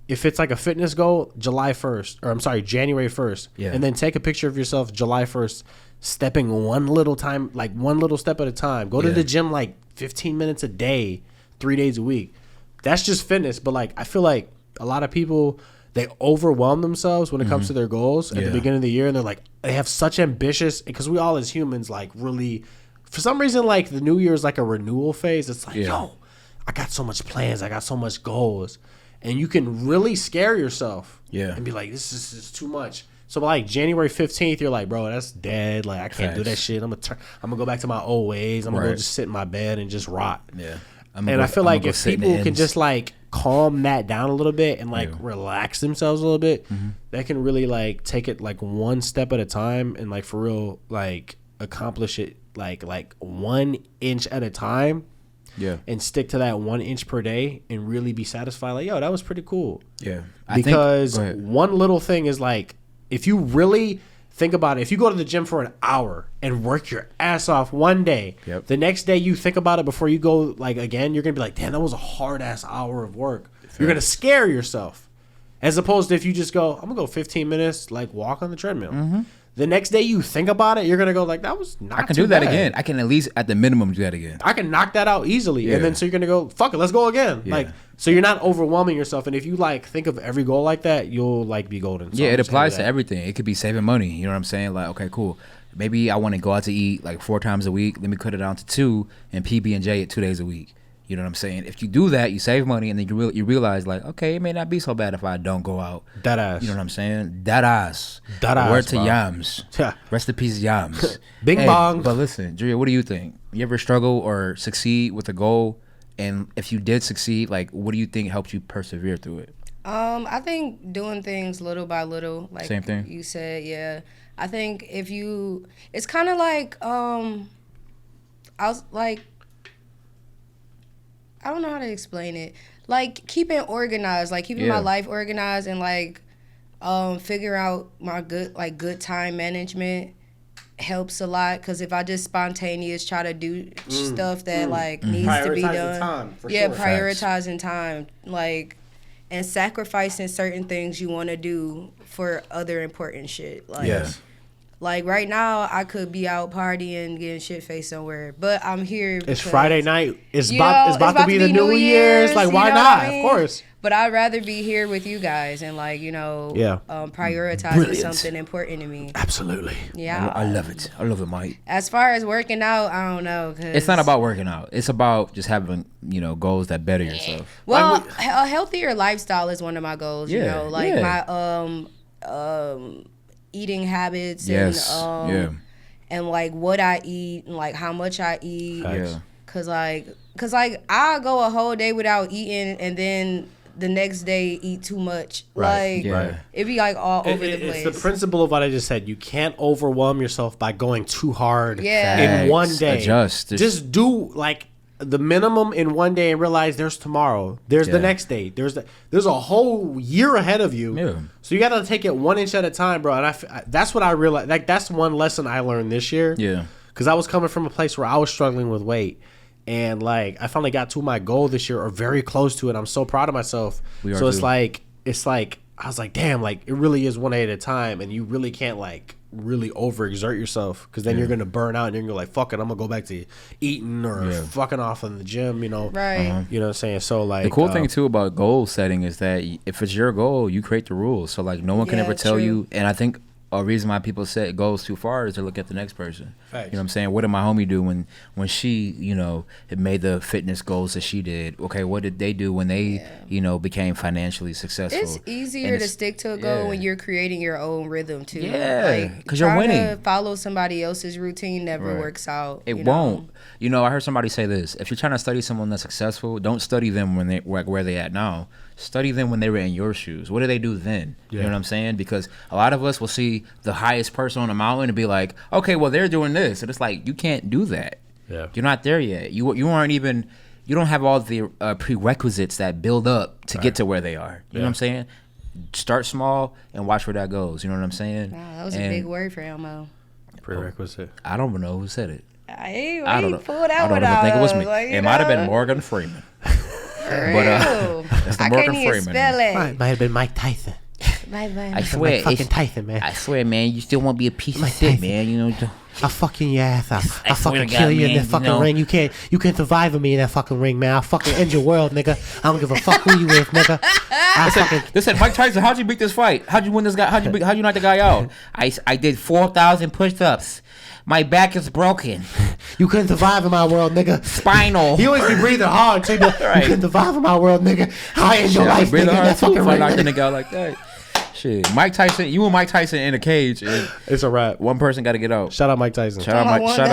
[SPEAKER 1] If it's a fitness goal, January 1st. Yeah. And then take a picture of yourself July 1st, stepping one little step at a time. Go to the gym 15 minutes a day. 3 days a week. That's just fitness, but I feel like a lot of people, they overwhelm themselves when it comes to their goals at the beginning of the year, and they have such ambitious, because we all as humans really, for some reason, the new year is a renewal phase. It's yo, I got so much plans, I got so much goals, and you can really scare yourself and be like, this is too much. So January 15th, you're like, bro, that's dead. I can't do that shit. I'm gonna go back to my old ways. I'm gonna go just sit in my bed and just rot. Yeah. I feel like if people can just calm that down a little bit and relax themselves a little bit, they can really take it one step at a time and for real accomplish it like 1 inch at a time. Yeah. And stick to that 1 inch per day and really be satisfied. Yo, that was pretty cool. Yeah. Because one little thing is if you really think about it. If you go to the gym for an hour and work your ass off one day, the next day you think about it before you go like again, you're gonna be like, damn, that was a hard ass hour of work. You're gonna scare yourself, as opposed to if you just go, I'm gonna go 15 minutes, like walk on the treadmill. The next day you think about it, you're gonna go like, that was not.
[SPEAKER 2] I can
[SPEAKER 1] too
[SPEAKER 2] do that
[SPEAKER 1] bad.
[SPEAKER 2] again. I can at least at the minimum do that again.
[SPEAKER 1] I can knock that out easily, and then so you're gonna go, fuck it, let's go again. Like, so you're not overwhelming yourself, and if you like think of every goal like that, you'll like be golden. So
[SPEAKER 2] it applies to everything. It could be saving money. You know what I'm saying? Like, okay, cool. Maybe I want to go out to eat like 4 times a week. Let me cut it down to 2 and PB&J at 2 days a week. You know what I'm saying? If you do that, you save money, and then you realize like, okay, it may not be so bad if I don't go out.
[SPEAKER 1] That ass.
[SPEAKER 2] You know what I'm saying? That ass.
[SPEAKER 1] bro.
[SPEAKER 2] Word to Yams. Rest in peace, Yams.
[SPEAKER 1] Bing bong.
[SPEAKER 2] But listen, Dria, what do you think? You ever struggle or succeed with a goal? And if you did succeed, like, what do you think helped you persevere through it?
[SPEAKER 3] I think doing things little by little, like
[SPEAKER 2] same thing
[SPEAKER 3] you said. Yeah, I think it's kind of like I was like. I don't know how to explain it. Like keeping organized, like keeping my life organized, and like figure out my good time management helps a lot. Because if I just spontaneous try to do stuff that like needs to be done,
[SPEAKER 1] time,
[SPEAKER 3] prioritizing time, like, and sacrificing certain things you want to do for other important shit. Like, like right now, I could be out partying, getting shit faced somewhere, but I'm here.
[SPEAKER 1] It's Friday night. It's about to be the New Year's. Like, why not? Of course.
[SPEAKER 3] But I'd rather be here with you guys and like prioritizing something important to me.
[SPEAKER 1] Absolutely.
[SPEAKER 3] Yeah,
[SPEAKER 2] I love it. I love it, Mike.
[SPEAKER 3] As far as working out, I don't know.
[SPEAKER 2] It's not about working out. It's about just having goals that better yourself.
[SPEAKER 3] Well, a healthier lifestyle is one of my goals. You know, like my eating habits and like what I eat and like how much I eat. Cause I go a whole day without eating and then the next day eat too much. It'd be like all over the place.
[SPEAKER 1] It's the principle of what I just said. You can't overwhelm yourself by going too hard in one day. Just do like the minimum in one day and realize there's tomorrow. There's the next day. There's a whole year ahead of you.
[SPEAKER 2] Yeah.
[SPEAKER 1] So you got to take it 1 inch at a time, bro. And that's what I realized. Like that's one lesson I learned this year.
[SPEAKER 2] Yeah.
[SPEAKER 1] Because I was coming from a place where I was struggling with weight. And like I finally got to my goal this year, or very close to it. I'm so proud of myself. So it's like I was like, damn, like it really is 1 day at a time, and you really can't like really overexert yourself, because then you're gonna burn out and you're gonna go like, fuck it, I'm gonna go back to eating or fucking off in the gym,
[SPEAKER 3] Right.
[SPEAKER 1] You know what I'm saying? So like
[SPEAKER 2] the cool thing too about goal setting is that if it's your goal, you create the rules. So like no one can ever tell you. And I think a reason why people set goals too far is to look at the next person.
[SPEAKER 1] Facts.
[SPEAKER 2] You know what I'm saying? What did my homie do when she, had made the fitness goals that she did? Okay, what did they do when they, became financially successful?
[SPEAKER 3] It's easier to stick to a goal when you're creating your own rhythm too.
[SPEAKER 2] Yeah, because you're winning.
[SPEAKER 3] To follow somebody else's routine never works out.
[SPEAKER 2] It won't. I heard somebody say this: if you're trying to study someone that's successful, don't study them when they where they at now. Study them when they were in your shoes. What do they do then? You know what I'm saying? Because a lot of us will see the highest person on the mountain and be like, okay, well, they're doing this. And it's like, you can't do that.
[SPEAKER 1] Yeah.
[SPEAKER 2] You're not there yet. You aren't even, you don't have all the prerequisites that build up to get to where they are. You know what I'm saying? Start small and watch where that goes. You know what I'm saying?
[SPEAKER 3] Wow, that was a big word for Elmo.
[SPEAKER 1] Prerequisite.
[SPEAKER 2] I don't know who said it.
[SPEAKER 3] I don't know.
[SPEAKER 2] I don't even think it was me. It might have been Morgan Freeman.
[SPEAKER 3] But
[SPEAKER 2] that's the Morgan Freeman.
[SPEAKER 3] Spell it.
[SPEAKER 1] Might have been Mike Tyson.
[SPEAKER 2] I swear,
[SPEAKER 1] fucking Tyson, man.
[SPEAKER 2] I swear, man, you still won't be a piece of shit, man.
[SPEAKER 1] I'll fucking your ass. I'll fucking
[SPEAKER 2] to
[SPEAKER 1] kill
[SPEAKER 2] God,
[SPEAKER 1] you in
[SPEAKER 2] man,
[SPEAKER 1] that fucking ring. You can't survive with me in that fucking ring, man. I'll fucking end your world, nigga. I don't give a fuck who you with, nigga.
[SPEAKER 2] They said, Mike Tyson, how'd you beat this fight? How'd you win this guy? How'd you knock the guy out? I did 4,000 push-ups. My back is broken.
[SPEAKER 1] You couldn't survive in my world, nigga.
[SPEAKER 2] Spinal.
[SPEAKER 1] He always be breathing hard, too. You couldn't survive in my world, nigga. I end your life,
[SPEAKER 2] breathing
[SPEAKER 1] nigga.
[SPEAKER 2] Hard
[SPEAKER 1] That fucking
[SPEAKER 2] too,
[SPEAKER 1] ring.
[SPEAKER 2] knocked the nigga out like that. Shit, Mike Tyson, you and Mike Tyson in a cage.
[SPEAKER 1] It's a wrap.
[SPEAKER 2] One person got to get out.
[SPEAKER 1] Shout out Mike Tyson.
[SPEAKER 2] Shout out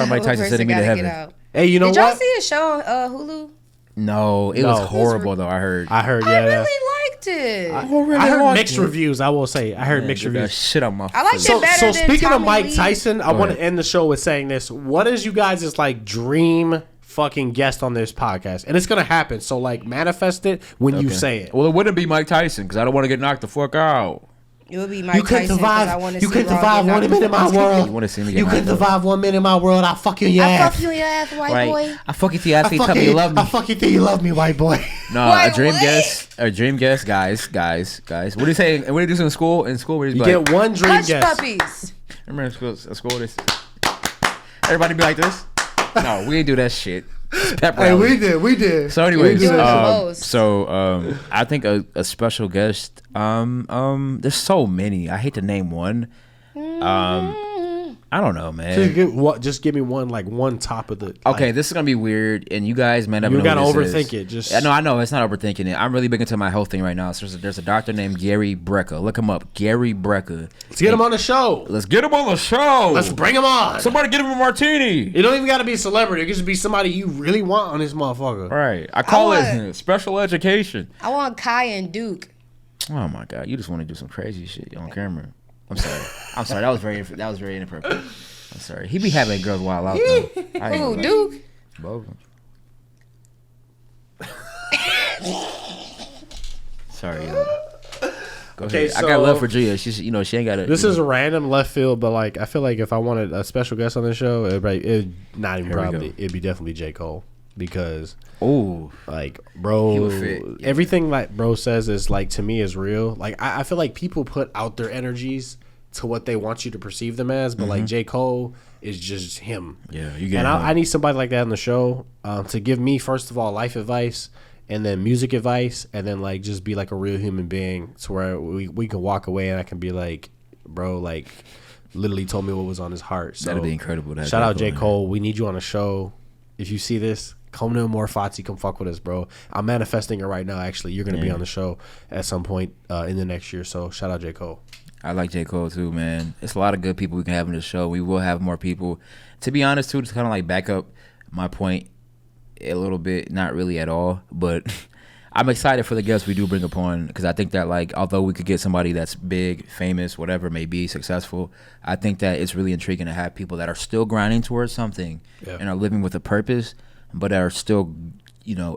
[SPEAKER 2] Mike Tyson sending me to heaven.
[SPEAKER 1] Hey, you know
[SPEAKER 3] Did y'all
[SPEAKER 1] what?
[SPEAKER 3] see a show on Hulu?
[SPEAKER 2] No, it was horrible though. I heard.
[SPEAKER 1] I
[SPEAKER 3] really liked it.
[SPEAKER 1] I heard mixed reviews. I will say, I heard mixed reviews.
[SPEAKER 2] Shit on my.
[SPEAKER 3] I liked it better than
[SPEAKER 1] speaking of Mike
[SPEAKER 3] Lee.
[SPEAKER 1] Tyson, I want to end the show with saying this. What is you guys' like dream fucking guest on this podcast? And it's gonna happen. So like manifest it when you say it.
[SPEAKER 2] Well, it wouldn't be Mike Tyson because I don't want to get knocked the fuck out.
[SPEAKER 3] It would be Mike Tyson because I want to see.
[SPEAKER 1] You couldn't survive 1 minute in my world.
[SPEAKER 2] You want to see me get
[SPEAKER 1] You couldn't survive 1 minute in my world. I'll fuck you in your ass.
[SPEAKER 3] I fuck you in your ass, white boy.
[SPEAKER 2] I fuck you till you tell me you love me.
[SPEAKER 1] I fuck you till you love me, white boy.
[SPEAKER 2] No, a dream guest, guys. What do you say? What do you do in school? In school, where
[SPEAKER 1] you get one dream
[SPEAKER 3] Hush
[SPEAKER 1] guest.
[SPEAKER 3] puppies.
[SPEAKER 2] Remember in school, this. Everybody be like this. No, we ain't do that shit.
[SPEAKER 1] Hey, we did.
[SPEAKER 2] So, anyways, I think a special guest. There's so many. I hate to name one. I don't know, man.
[SPEAKER 1] Just give me one top of the.
[SPEAKER 2] Okay, this is gonna be weird, and you guys might never.
[SPEAKER 1] You gotta
[SPEAKER 2] know
[SPEAKER 1] overthink it. Just
[SPEAKER 2] no, I know it's not overthinking it. I'm really big into my health thing right now. So there's a doctor named Gary Brecka. Look him up, Gary Brecka.
[SPEAKER 1] Let's get him on the show.
[SPEAKER 2] Let's get him on the show.
[SPEAKER 1] Let's bring him on.
[SPEAKER 2] Somebody get him a martini.
[SPEAKER 1] It don't even gotta be a celebrity. It can just be somebody you really want on this motherfucker.
[SPEAKER 2] Right. I call it special education.
[SPEAKER 3] I want Kai and Duke.
[SPEAKER 2] Oh my God, you just want to do some crazy shit on camera. I'm sorry. That was very inappropriate. I'm sorry. He be having girls wild out though.
[SPEAKER 3] Who, Duke?
[SPEAKER 2] Both of them. Sorry, y'all. Okay, I got love for Dria. She ain't got it.
[SPEAKER 1] This is a random left field, but I feel like if I wanted a special guest on this show, it'd be definitely J. Cole because bro, everything bro says is to me is real. I feel like people put out their energies to what they want you to perceive them as, but J. Cole is just him.
[SPEAKER 2] Yeah, you get.
[SPEAKER 1] And I need somebody like that on the show to give me first of all life advice, and then music advice, and then just be a real human being, to where we can walk away and I can be like, bro, literally told me what was on his heart. So
[SPEAKER 2] that'd be incredible.
[SPEAKER 1] Shout out J. Cole. We need you on the show. If you see this, come to Amor Fati. Come fuck with us, bro. I'm manifesting it right now. Actually, you're gonna be on the show at some point in the next year. So shout out J. Cole.
[SPEAKER 2] I like J. Cole too, man. It's a lot of good people we can have in the show. We will have more people. To be honest, too, to kind of back up my point a little bit, not really at all, but I'm excited for the guests we do bring upon, because I think that although we could get somebody that's big, famous, whatever it may be, successful, I think that it's really intriguing to have people that are still grinding towards something and are living with a purpose, but are still,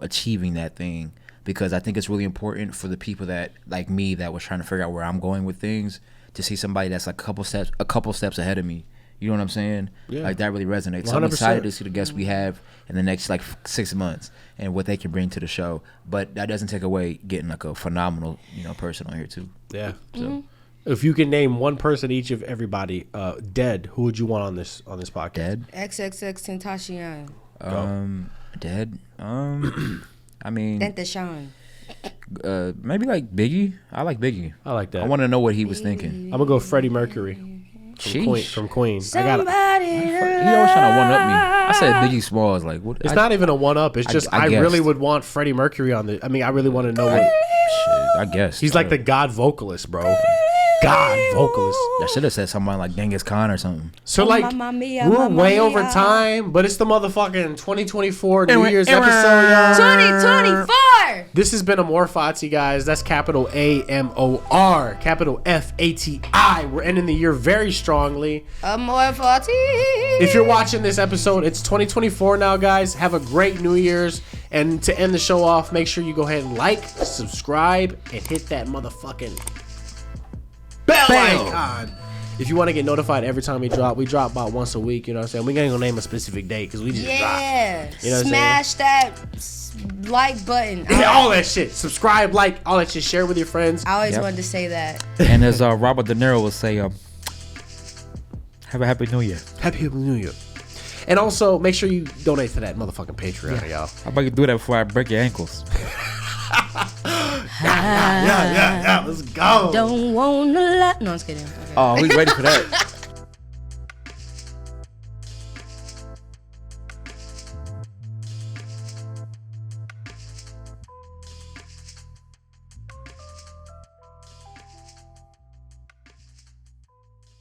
[SPEAKER 2] achieving that thing. Because I think it's really important for the people that, like me, that was trying to figure out where I'm going with things, to see somebody that's a couple steps ahead of me. You know what I'm saying? Yeah. That really resonates. So I'm excited to see the guests we have in the next 6 months and what they can bring to the show. But that doesn't take away getting a phenomenal, person on here too.
[SPEAKER 1] Yeah. So if you can name one person each of everybody, dead, who would you want on this podcast?
[SPEAKER 2] Dead.
[SPEAKER 3] XXX Tentacion.
[SPEAKER 2] Dead. I mean,
[SPEAKER 3] Tentacion.
[SPEAKER 2] Maybe Biggie. I like Biggie.
[SPEAKER 1] I like that.
[SPEAKER 2] I want to know what he was thinking.
[SPEAKER 1] I'm gonna go Freddie Mercury from Queen.
[SPEAKER 3] He always
[SPEAKER 2] trying to one up me. I said Biggie Smalls. What?
[SPEAKER 1] It's not even a one up. It's just I really would want Freddie Mercury on the. I mean, I really want to know what.
[SPEAKER 2] I guess
[SPEAKER 1] he's the God vocalist, bro. God vocalist.
[SPEAKER 2] I should have said somebody like Genghis Khan or something.
[SPEAKER 1] So we're way over time, but it's the motherfucking 2024 New Year's episode, y'all.
[SPEAKER 3] 2024.
[SPEAKER 1] This has been Amor Fati, guys. That's capital AMOR, capital FATI. We're ending the year very strongly.
[SPEAKER 3] Amor Fati.
[SPEAKER 1] If you're watching this episode, it's 2024 now, guys. Have a great New Year's. And to end the show off, make sure you go ahead and subscribe, and hit that motherfucking bell icon. If you want to get notified every time we drop about once a week. You know what I'm saying? We ain't gonna name a specific date because we just drop. You know
[SPEAKER 3] smash that like button.
[SPEAKER 1] All that shit. Subscribe, all that shit. Share with your friends.
[SPEAKER 3] I always wanted to say that.
[SPEAKER 4] And as Robert De Niro would say, have a happy New Year.
[SPEAKER 1] Happy New Year. And also, make sure you donate to that motherfucking Patreon, y'all.
[SPEAKER 4] How about you do that before I break your ankles?
[SPEAKER 1] Yeah. Let's go.
[SPEAKER 3] Don't wanna lie. No, I'm just kidding. Okay.
[SPEAKER 2] Oh, we ready for that.